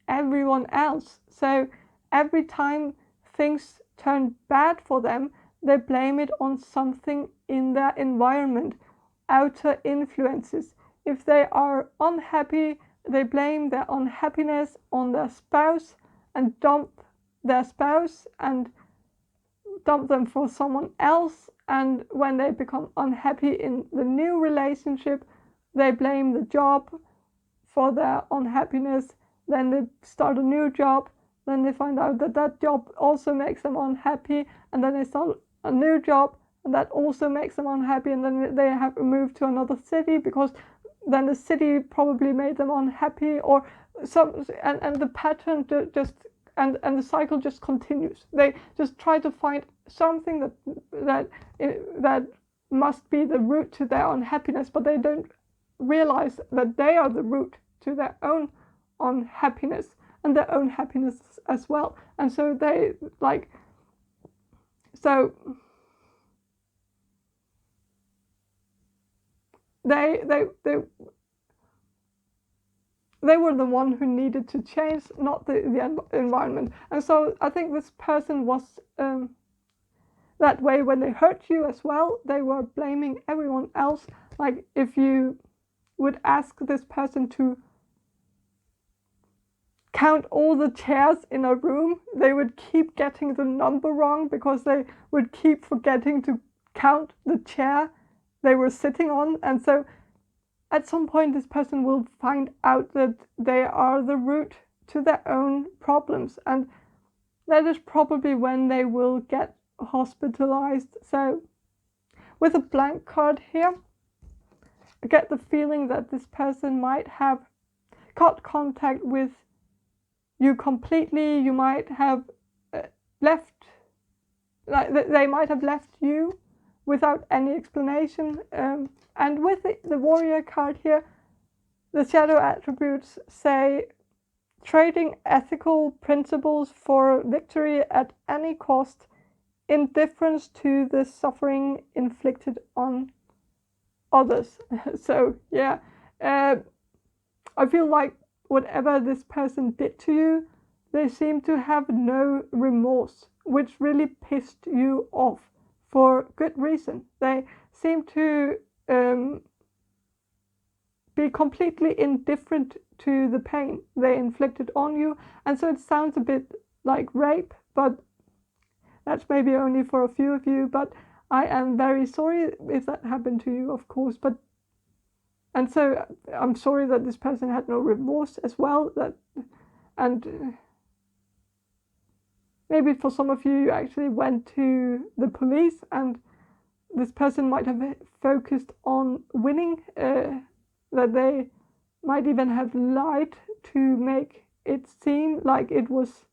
Speaker 1: everyone else. So every time things turn bad for them, they blame it on something in their environment, outer influences. If they are unhappy, they blame their unhappiness on their spouse and dump their spouse and dump them for someone else. And when they become unhappy in the new relationship, they blame the job for their unhappiness. Then they start a new job, then they find out that that job also makes them unhappy, and then they start a new job and that also makes them unhappy, and then they have to move to another city because then the city probably made them unhappy, or some, and the pattern just and the cycle just continues. They just try to find something that must be the root to their unhappiness, but they don't realize that they are the root to their own unhappiness and their own happiness as well. And so they they were the one who needed to change, not the environment. And so I think this person was that way when they hurt you as well. They were blaming everyone else. Like if you would ask this person to count all the chairs in a room, they would keep getting the number wrong because they would keep forgetting to count the chair they were sitting on. And so at some point this person will find out that they are the root to their own problems, and that is probably when they will get hospitalized. So with a blank card here, I get the feeling that this person might have cut contact with you completely. You might have left, like they might have left you without any explanation. And with the warrior card here, the shadow attributes say trading ethical principles for victory at any cost, indifference to the suffering inflicted on others. So yeah, I feel like whatever this person did to you, they seem to have no remorse, which really pissed you off for good reason. They seem to be completely indifferent to the pain they inflicted on you. And so it sounds a bit like rape, but that's maybe only for a few of you. But I am very sorry if that happened to you, of course. And so I'm sorry that this person had no remorse as well. And maybe for some of you actually went to the police, and this person might have focused on winning, that they might even have lied to make it seem like it was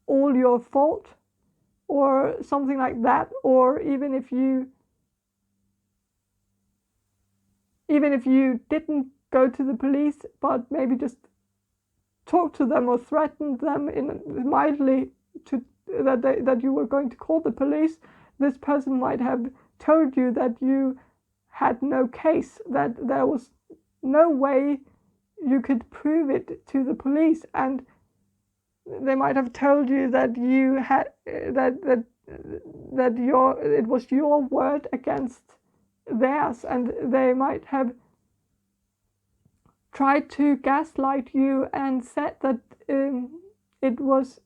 Speaker 1: all your fault or something like that. Or even if you didn't go to the police, but maybe just talk to them or threatened them in mildly that you were going to call the police, this person might have told you that you had no case, that there was no way you could prove it to the police, and they might have told you that you had it was your word against theirs, and they might have tried to gaslight you and said that it was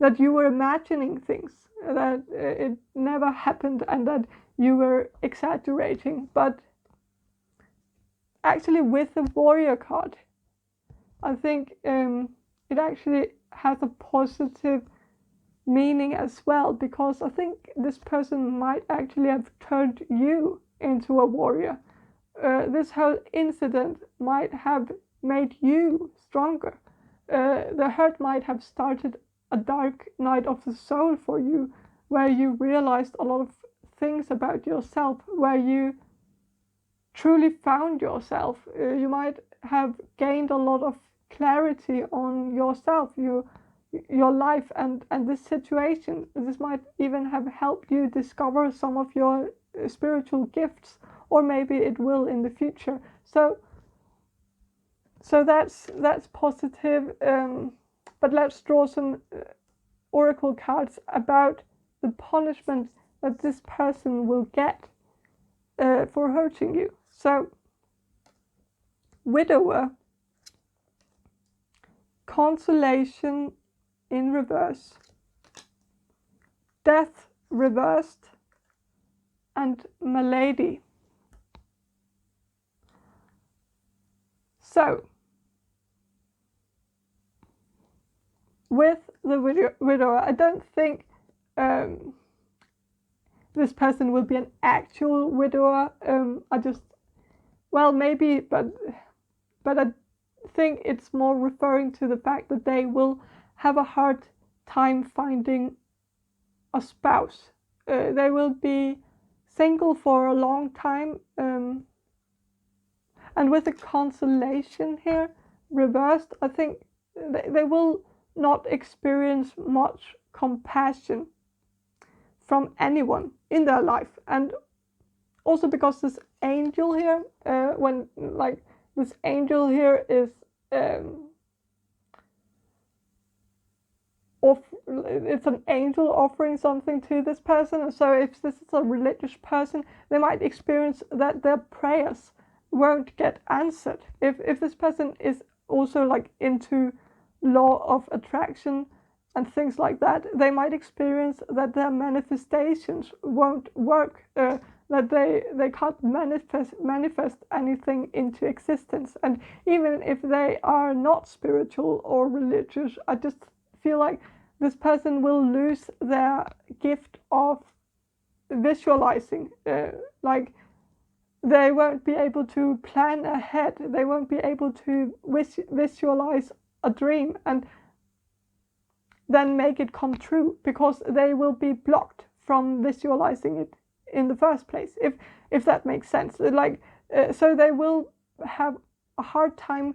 Speaker 1: that you were imagining things, that it never happened, and that you were exaggerating. But actually with the warrior card, I think it actually has a positive meaning as well, because I think this person might actually have turned you into a warrior. This whole incident might have made you stronger. The hurt might have started a dark night of the soul for you, where you realized a lot of things about yourself, where you truly found yourself. You might have gained a lot of clarity on yourself. You your life and this situation. This might even have helped you discover some of your spiritual gifts, or maybe it will in the future. So that's positive. But let's draw some oracle cards about the punishment that this person will get for hurting you. So, widower, consolation in reverse, death reversed, and malady. So, with the widower, I don't think this person will be an actual widower. Maybe, but I think it's more referring to the fact that they will have a hard time finding a spouse. They will be single for a long time, and with the consolation here reversed, I think they will not experience much compassion from anyone in their life. And also because this angel here, this angel here is it's an angel offering something to this person. So if this is a religious person, they might experience that their prayers won't get answered. If this person is also like into law of attraction and things like that, they might experience that their manifestations won't work, that they can't manifest anything into existence. And even if they are not spiritual or religious, I just feel like this person will lose their gift of visualizing. Like they won't be able to plan ahead. They won't be able to visualize a dream and then make it come true, because they will be blocked from visualizing it in the first place, if that makes sense. So they will have a hard time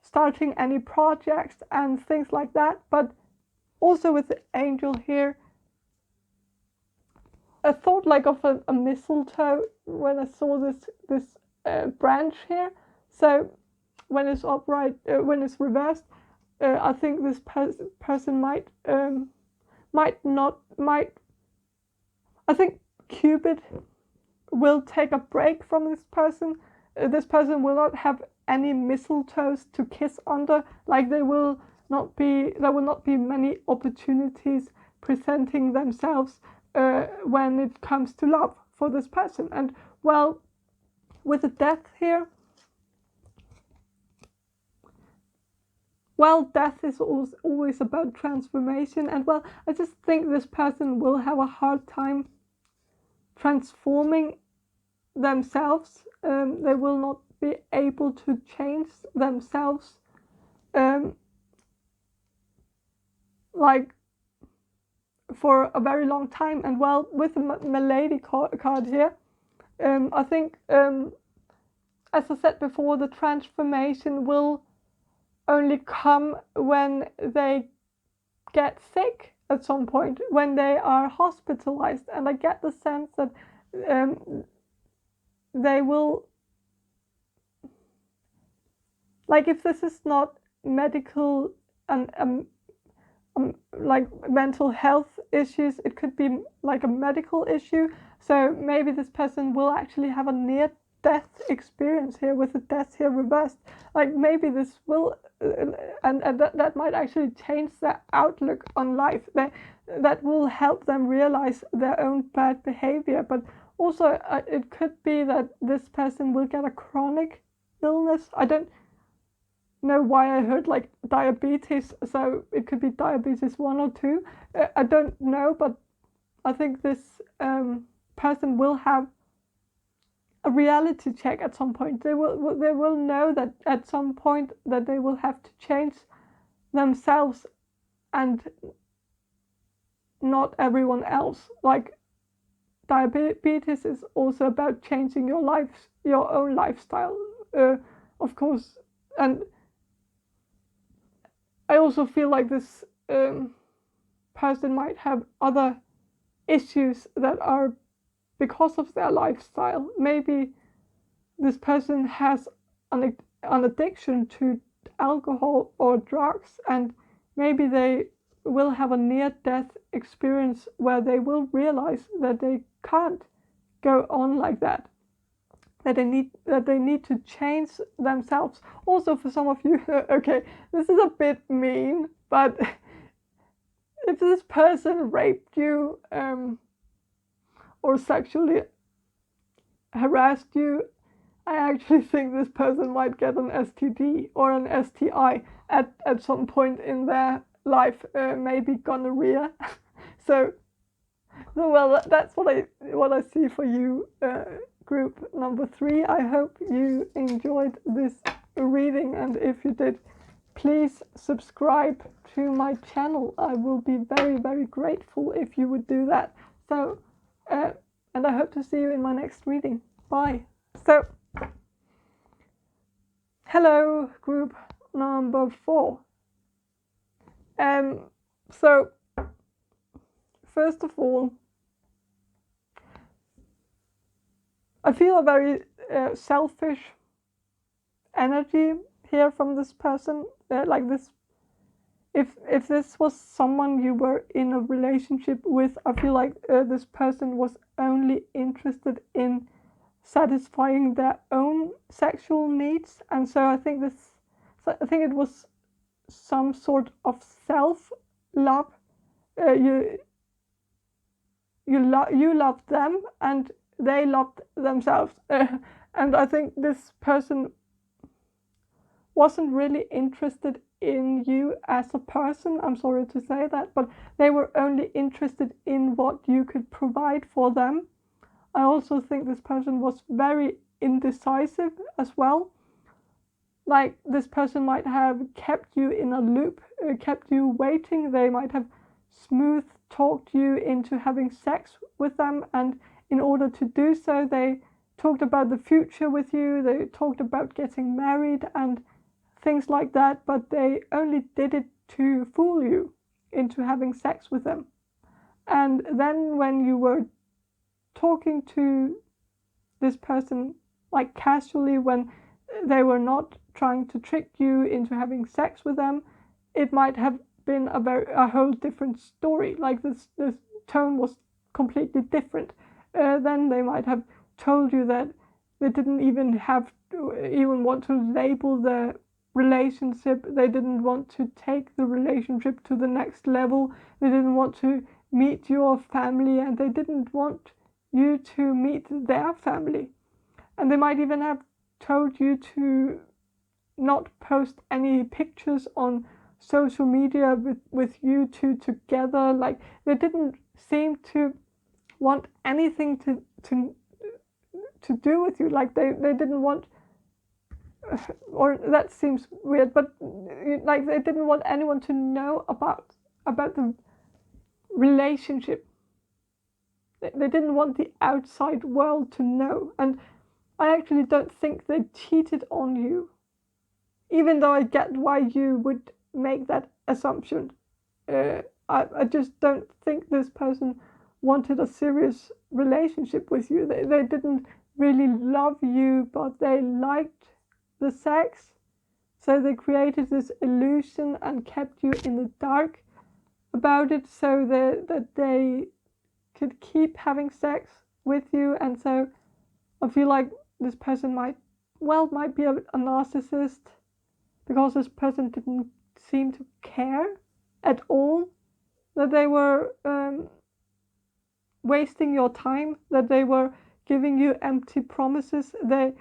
Speaker 1: starting any projects and things like that. But also with the angel here, I thought like of a mistletoe when I saw this branch here. So when it's upright, when it's reversed, I think this person might. I think Cupid will take a break from this person. This person will not have any mistletoes to kiss under. Like there will not be many opportunities presenting themselves when it comes to love for this person. And well, with the death here, well, death is always about transformation, and well, I just think this person will have a hard time transforming themselves. They will not be able to change themselves, like for a very long time. And well, with the Malady card here, I think, as I said before, the transformation will only come when they get sick at some point, when they are hospitalized. And I get the sense that they will, like if this is not medical and like mental health issues, it could be like a medical issue. So maybe this person will actually have a near death experience here, with the death here reversed. Like maybe this will and that might actually change their outlook on life. That will help them realize their own bad behavior. But also it could be that this person will get a chronic illness. I don't know why I heard like diabetes, so it could be diabetes 1 or 2. I don't know, but I think this person will have a reality check at some point. They will know that at some point that they will have to change themselves and not everyone else. Like diabetes is also about changing your own lifestyle, of course. And I also feel like this person might have other issues that are because of their lifestyle. Maybe this person has an addiction to alcohol or drugs, and maybe they will have a near-death experience where they will realize that they can't go on like that, that they need to change themselves. Also, for some of you, okay, this is a bit mean, but if this person raped you or sexually harassed you, I actually think this person might get an STD or an STI at some point in their life, maybe gonorrhea. So well, that's what I see for you, group number 3. I hope you enjoyed this reading, and if you did, please subscribe to my channel. I will be very, very grateful if you would do that. So, and I hope to see you in my next reading. Bye. So, hello, group number 4. So, first of all, I feel a very selfish energy here from this person. Like this, if this was someone you were in a relationship with, I feel like this person was only interested in satisfying their own sexual needs, and so I think it was some sort of self-love. You loved them, and they loved themselves, and I think this person wasn't really interested in you as a person. I'm sorry to say that, but they were only interested in what you could provide for them. I also think this person was very indecisive as well. Like, this person might have kept you in a loop, kept you waiting. They might have smooth talked you into having sex with them, and in order to do so, they talked about the future with you. They talked about getting married and things like that, but they only did it to fool you into having sex with them. And then when you were talking to this person, like casually, when they were not trying to trick you into having sex with them, it might have been a whole different story. Like this tone was completely different. Then they might have told you that they didn't even want to label the relationship. They didn't want to take the relationship to the next level. They didn't want to meet your family, and they didn't want you to meet their family. And they might even have told you to not post any pictures on social media with you two together. Like, they didn't seem to want anything to do with you. Like, they didn't want, or that seems weird, but like, they didn't want anyone to know about the relationship. They didn't want the outside world to know. And I actually don't think they cheated on you, even though I get why you would make that assumption. I just don't think this person wanted a serious relationship with you. They didn't really love you, but they liked the sex. So they created this illusion and kept you in the dark about it, so that they could keep having sex with you. And so I feel like this person might be a narcissist, because this person didn't seem to care at all, that they were wasting your time, that they were giving you empty promises. They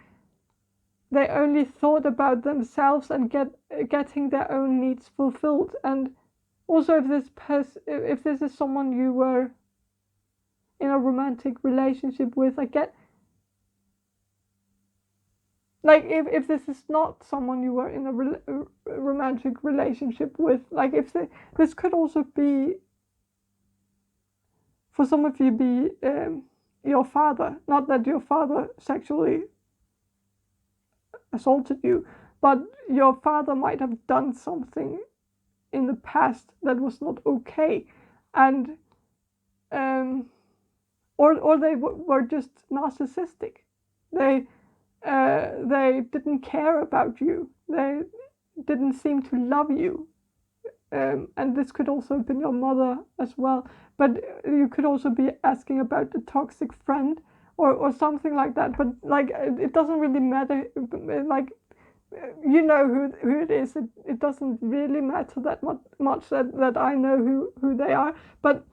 Speaker 1: only thought about themselves and getting their own needs fulfilled. And also, if this is someone you were in a romantic relationship with, I get, like, if this is not someone you were in a romantic relationship with, like, this could also be, for some of you, be your father. Not that your father sexually assaulted you, but your father might have done something in the past that was not okay, and or they were just narcissistic. They didn't care about you. They didn't seem to love you. And this could also have been your mother as well. But you could also be asking about a toxic friend or something like that. But like, it doesn't really matter. Like, you know who it is. It doesn't really matter that much that I know who they are. But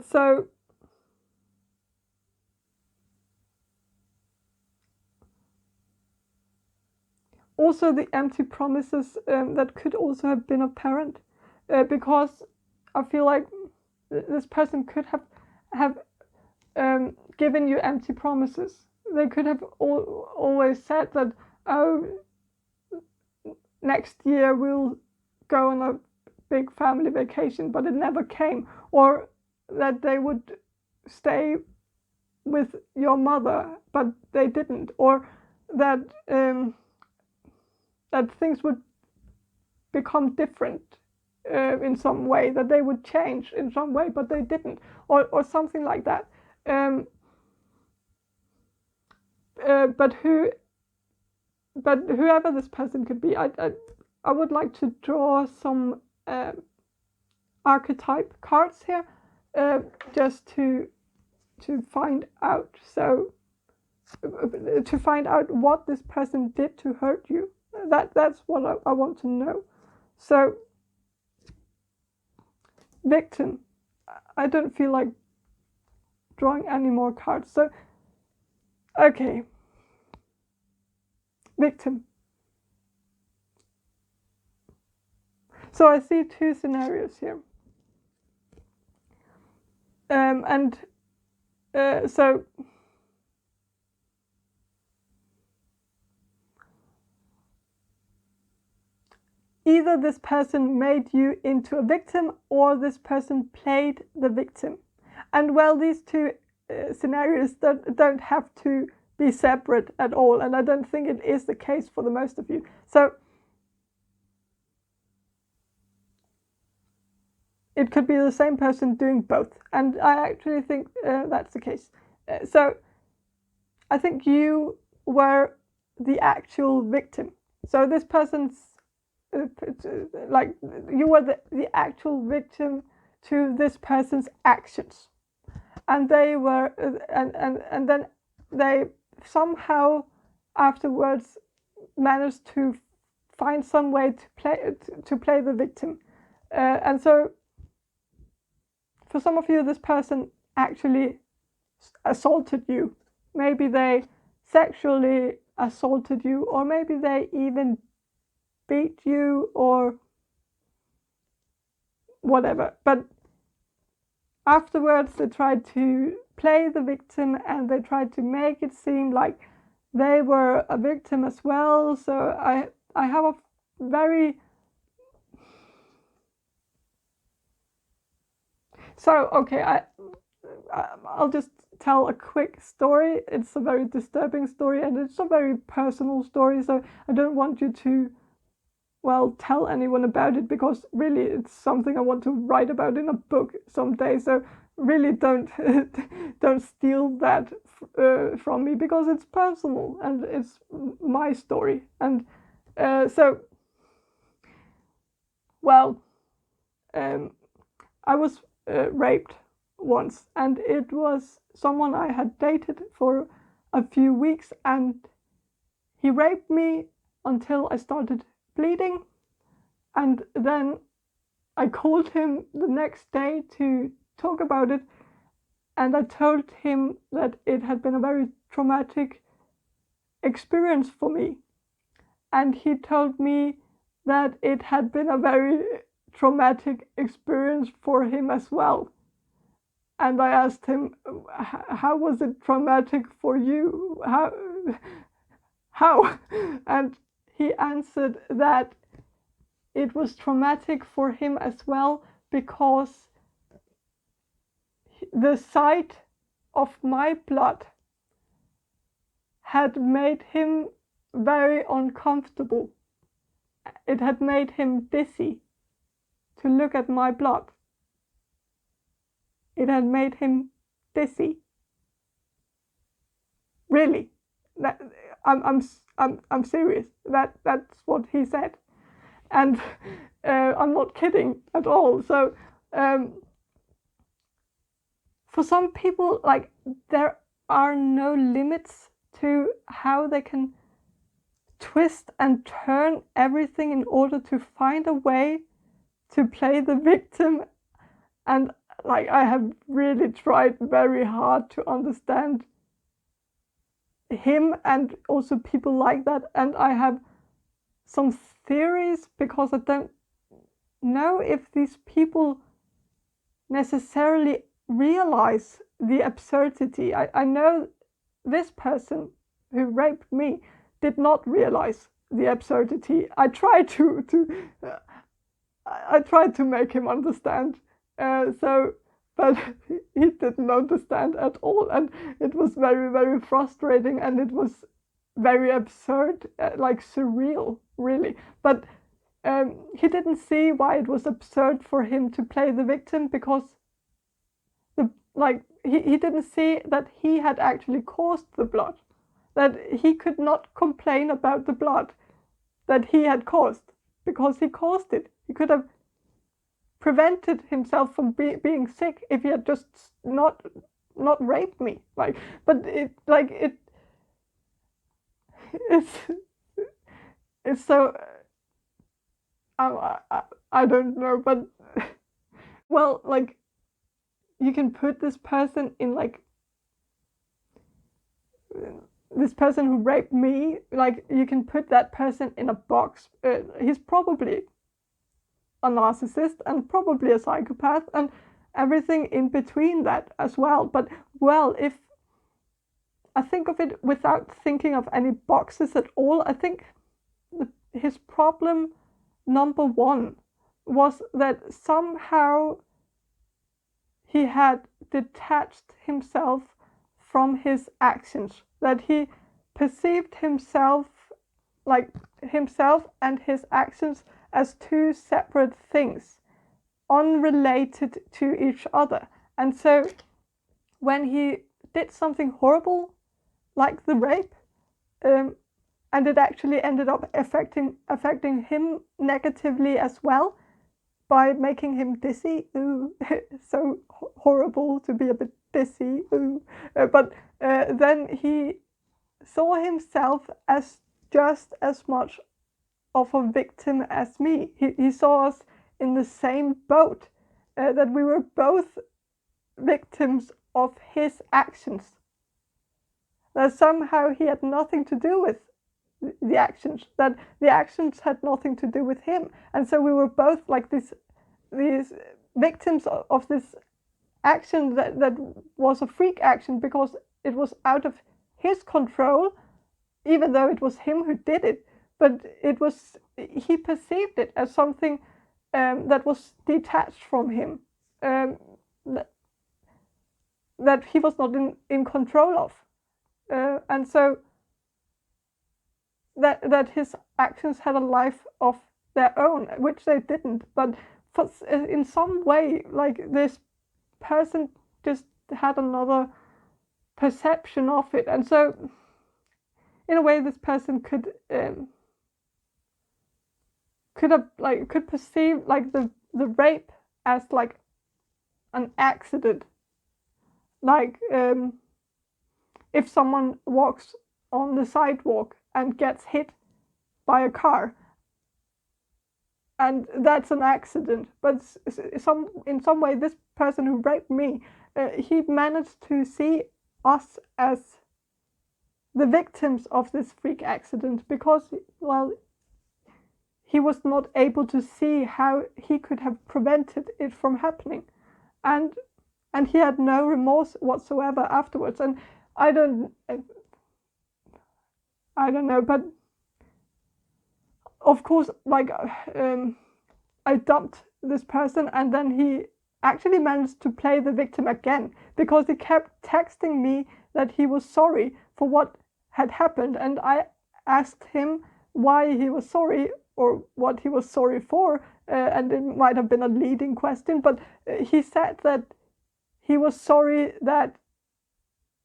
Speaker 1: so also the empty promises, that could also have been apparent, because I feel like this person could have given you empty promises. They could have always said that, oh, next year we'll go on a big family vacation, but it never came, or that they would stay with your mother, but they didn't, or that that things would become different in some way, that they would change in some way, but they didn't, or something like that. But whoever this person could be, I would like to draw some archetype cards here, just to find out. So to find out what this person did to hurt you. That's what I want to know. So victim. I don't feel like drawing any more cards. So okay. Victim. So I see two scenarios here. So either this person made you into a victim, or this person played the victim. And well, these two scenarios don't have to be separate at all, and I don't think it is the case for the most of you. So it could be the same person doing both, and I actually think that's the case. So I think you were the actual victim. So this person's like, you were the actual victim to this person's actions, and they were and then they somehow afterwards managed to find some way to play the victim, and so for some of you, this person actually assaulted you. Maybe they sexually assaulted you, or maybe they even beat you, or whatever. But afterwards, they tried to play the victim, and they tried to make it seem like they were a victim as well. So I have a very... So, okay, I'll just tell a quick story. It's a very disturbing story, and it's a very personal story, so I don't want you to, well, tell anyone about it, because really it's something I want to write about in a book someday. So really don't steal that from me, because it's personal and it's my story. And so, well, I was raped once, and it was someone I had dated for a few weeks, and he raped me until I started bleeding, and then I called him the next day to talk about it, and I told him that it had been a very traumatic experience for me, and he told me that it had been a very traumatic experience for him as well. And I asked him, how was it traumatic for you? How? And he answered that it was traumatic for him as well, because the sight of my blood had made him very uncomfortable. It had made him dizzy to look at my blood. It had made him dizzy. Really, I'm serious. That's what he said, and I'm not kidding at all. So for some people, like, there are no limits to how they can twist and turn everything in order to find a way to play the victim. And like, I have really tried very hard to understand him and also people like that, and I have some theories, because I don't know if these people necessarily realize the absurdity. I know this person who raped me did not realize the absurdity. I tried to make him understand, but he didn't understand at all, and it was very, very frustrating, and it was very absurd, like surreal, really. But he didn't see why it was absurd for him to play the victim, because he didn't see that he had actually caused the blood, that he could not complain about the blood that he had caused, because he caused it. He could have prevented himself from being sick if he had just not raped me. It's so I don't know, but well, like, you can put this person in, like, this person who raped me, like, you can put that person in a box. He's probably a narcissist and probably a psychopath and everything in between that as well. But, well, if I think of it without thinking of any boxes at all, I think his problem number one was that somehow he had detached himself from his actions, that he perceived himself and his actions as two separate things, unrelated to each other. And so when he did something horrible, like the rape, and it actually ended up affecting him negatively as well, by making him dizzy. Ooh, so horrible to be a bit dizzy. Ooh. But then he saw himself as just as much of a victim as me. He saw us in the same boat, that we were both victims of his actions. That somehow he had nothing to do with the actions, that the actions had nothing to do with him. And so we were both like these victims of this action that was a freak action, because it was out of his control, even though it was him who did it. But he perceived it as something that was detached from him, that he was not in control of. And so that his actions had a life of their own, which they didn't. But in some way, like, this person just had another perception of it. And so in a way, this person could perceive, like, the rape as like an accident. Like, if someone walks on the sidewalk and gets hit by a car, and that's an accident. But in some way, this person who raped me, he managed to see us as the victims of this freak accident, because, well, he was not able to see how he could have prevented it from happening, and he had no remorse whatsoever afterwards. And I don't know, but of course, like, I dumped this person, and then he actually managed to play the victim again, because he kept texting me that he was sorry for what had happened, and I asked him why he was sorry or what he was sorry for, and it might have been a leading question, but he said that he was sorry that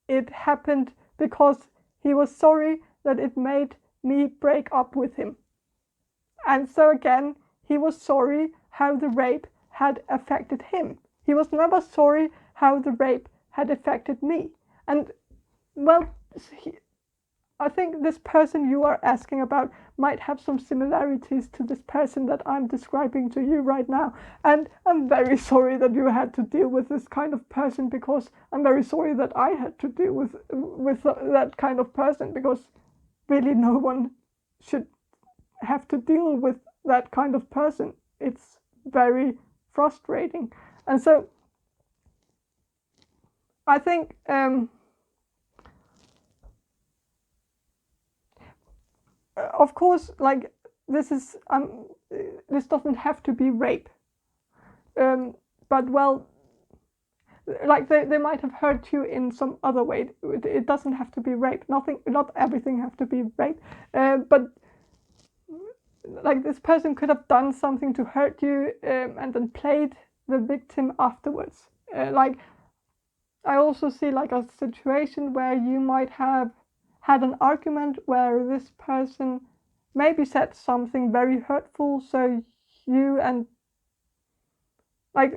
Speaker 1: it happened because he was sorry that it made me break up with him. And so again, he was sorry how the rape had affected him. He was never sorry how the rape had affected me. And well, I think this person you are asking about might have some similarities to this person that I'm describing to you right now. And I'm very sorry that you had to deal with this kind of person, because I'm very sorry that I had to deal with that kind of person, because really no one should have to deal with that kind of person. It's very frustrating. And so I think of course, like, this doesn't have to be rape, but well, like they might have hurt you in some other way. It doesn't have to be rape. Not everything have to be rape, but like, this person could have done something to hurt you, and then played the victim afterwards. Like, I also see like a situation where you might have had an argument where this person maybe said something very hurtful, so you and like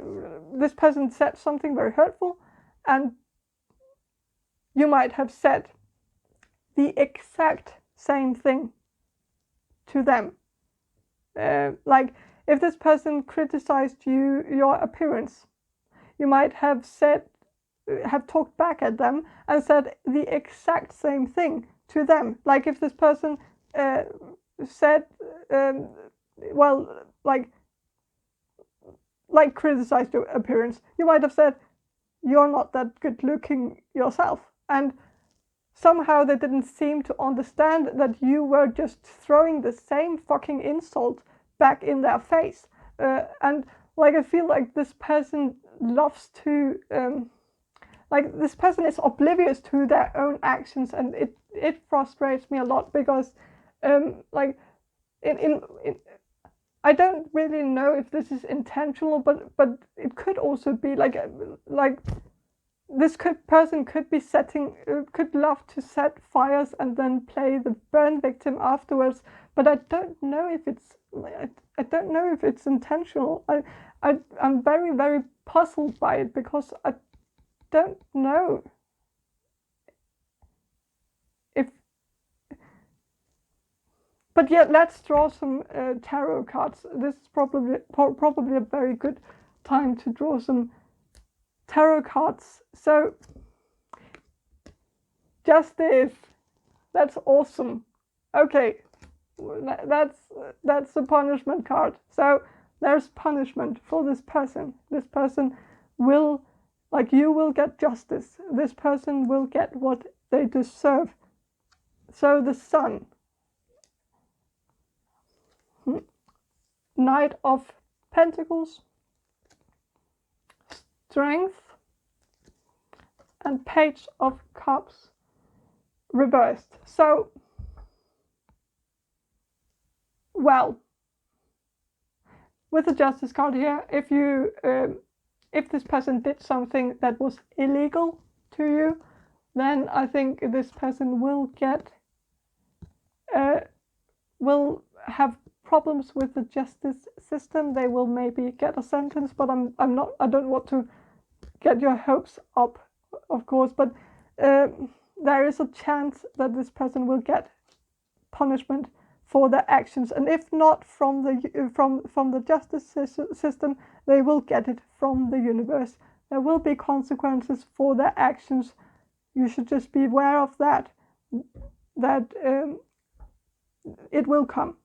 Speaker 1: this person said something very hurtful, and you might have said the exact same thing to them. Like, if this person criticized your appearance, you might have talked back at them and said the exact same thing to them. Like, if this person said, well, like criticized your appearance, you might have said, you're not that good looking yourself. And somehow they didn't seem to understand that you were just throwing the same fucking insult back in their face. And like, I feel like this person loves to like, this person is oblivious to their own actions, and it frustrates me a lot, because like I don't really know if this is intentional, but it could also be like this person could be could love to set fires and then play the burn victim afterwards. But I don't know if it's intentional. I'm very, very puzzled by it, because I don't know if. But yeah, let's draw some tarot cards. This is probably a very good time to draw some tarot cards. So, justice. That's awesome. Okay, that's a punishment card. So there's punishment for this person. This person will, like, you will get justice. This person will get what they deserve. So the Sun. Knight of Pentacles, Strength, and Page of Cups reversed. So, well, with the Justice card here, if this person did something that was illegal to you, then I think this person will have problems with the justice system. They will maybe get a sentence, but I don't want to get your hopes up, of course, but there is a chance that this person will get punishment for their actions, and if not from the justice system, they will get it from the universe. There will be consequences for their actions. You should just be aware of that it will come.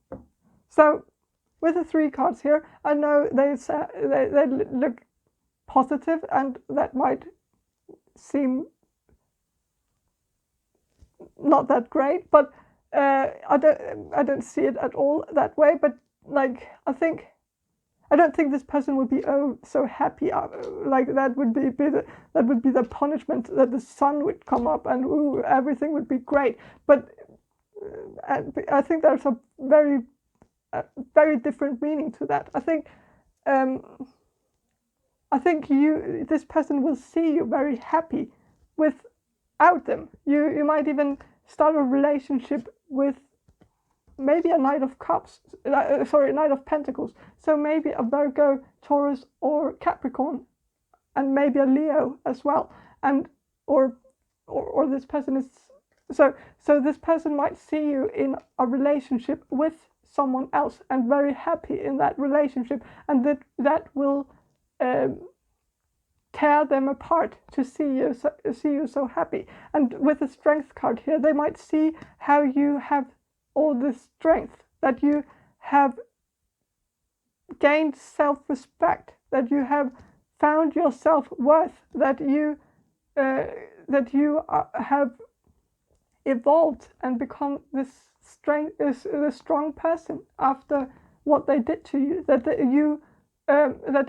Speaker 1: So, with the 3 cards here, I know they look positive, and that might seem not that great, but I don't see it at all that way. But like, I don't think this person would be so happy. Like, that would be the punishment, that the sun would come up and everything would be great. But and I think there's a very different meaning to that. I think this person will see you very happy without them. You might even start a relationship with maybe a Knight of Cups, Knight of Pentacles. So maybe a Virgo, Taurus, or Capricorn, and maybe a Leo as well. And or this person is so this person might see you in a relationship with someone else and very happy in that relationship, and that will tear them apart to see you so happy. And with the Strength card here, they might see how you have all this strength, that you have gained self-respect, that you have found your self-worth, that you have evolved and become this strong person after what they did to you, that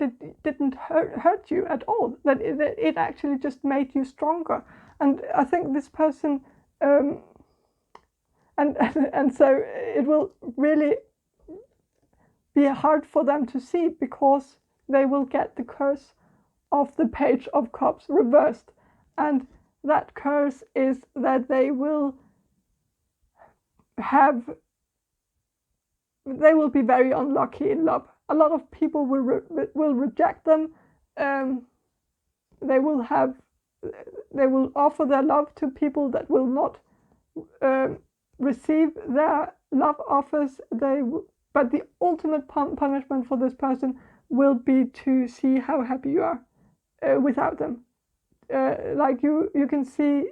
Speaker 1: it didn't hurt you at all, that it actually just made you stronger. And I think this person and so it will really be hard for them to see, because they will get the curse of the Page of Cups reversed, and that curse is that they will be very unlucky in love. A lot of people will reject them. They will offer their love to people that will not receive their love offers. But the ultimate punishment for this person will be to see how happy you are without them. Like you can see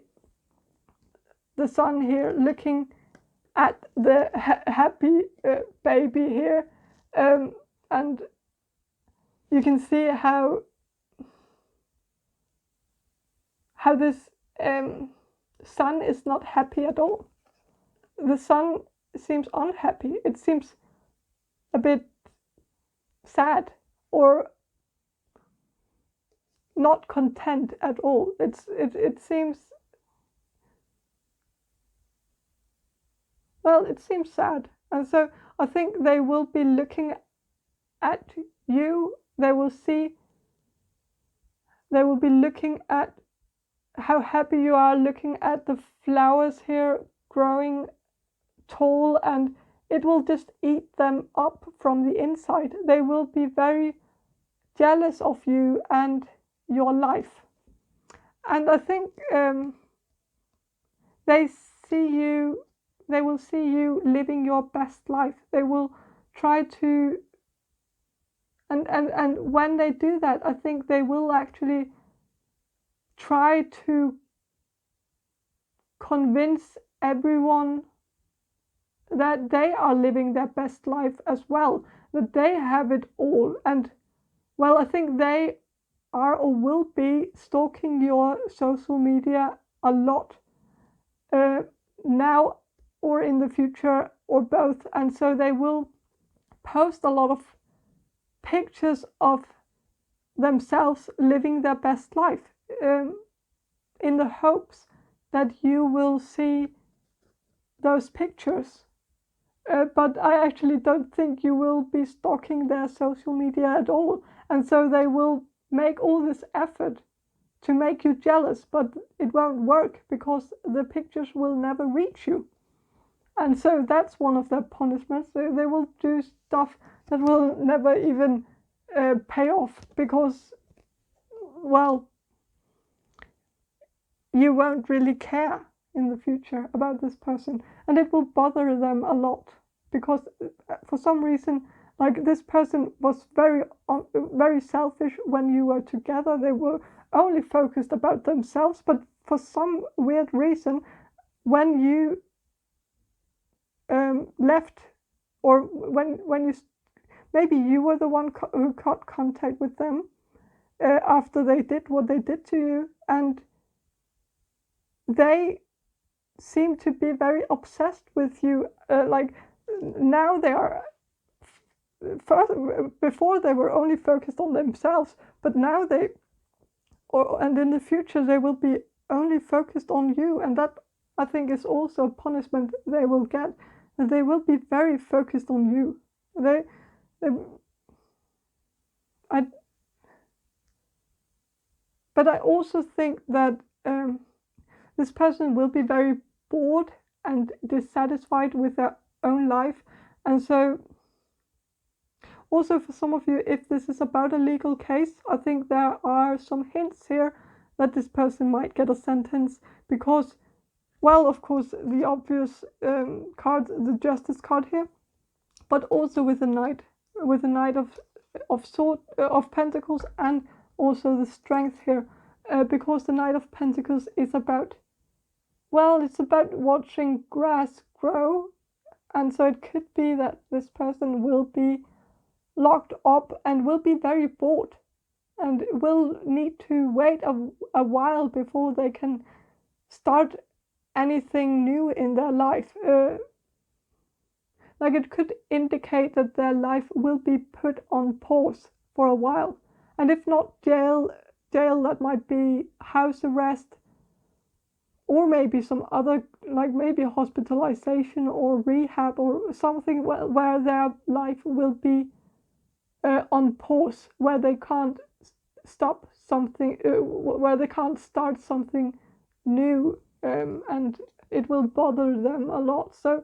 Speaker 1: the sun here looking at the happy baby here, and you can see how this sun is not happy at all. The sun seems unhappy. It seems a bit sad or not content at all. It seems, well, it seems sad. And so I think they will be looking at you. They will be looking at how happy you are, looking at the flowers here growing tall, and it will just eat them up from the inside. They will be very jealous of you and your life. And I think they will see you living your best life. They will try to, and when they do that, I think they will actually try to convince everyone that they are living their best life as well, that they have it all. And well, I think they are or will be stalking your social media a lot now or in the future, or both. And so they will post a lot of pictures of themselves living their best life, in the hopes that you will see those pictures. But I actually don't think you will be stalking their social media at all. And so they will make all this effort to make you jealous, but it won't work, because the pictures will never reach you. And so that's one of their punishments. They will do stuff that will never even pay off, because, well, you won't really care in the future about this person, and it will bother them a lot, because for some reason, like, this person was very selfish when you were together. They were only focused about themselves, but for some weird reason, when you left, or when you, maybe you were the one who got contact with them after they did what they did to you, and they seem to be very obsessed with you. Like, now they are, before they were only focused on themselves, but now and in the future they will be only focused on you, and that, I think is also a punishment they will get, and they will be very focused on you. But I also think that this person will be very bored and dissatisfied with their own life. And so also for some of you, if this is about a legal case, I think there are some hints here that this person might get a sentence because, well, of course, the obvious card, the justice card here, but also with the knight of pentacles, and also the strength here, because the Knight of Pentacles is about, well, it's about watching grass grow, and so it could be that this person will be locked up and will be very bored and will need to wait a while before they can start anything new in their life. Like it could indicate that their life will be put on pause for a while, and if not jail, that might be house arrest, or maybe some other, like maybe hospitalization or rehab or something where their life will be on pause, where they can't stop something, where they can't start something new, and it will bother them a lot. So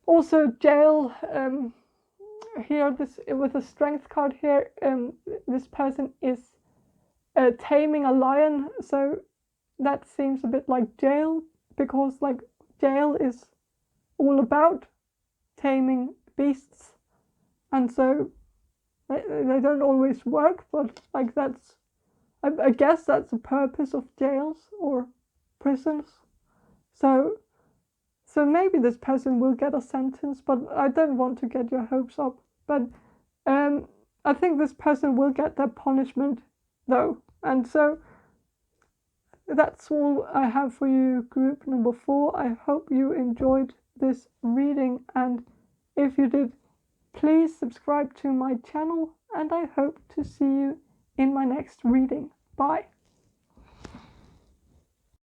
Speaker 1: also jail, here, this with a strength card here, this person is taming a lion, so that seems a bit like jail, because like jail is all about taming beasts, and so they don't always work, but like that's, I guess that's the purpose of jails or prisons. So maybe this person will get a sentence, but I don't want to get your hopes up. But I think this person will get their punishment though. And so that's all I have for you, group number 4. I hope you enjoyed this reading, and if you did, please subscribe to my channel, and I hope to see you in my next reading. Bye.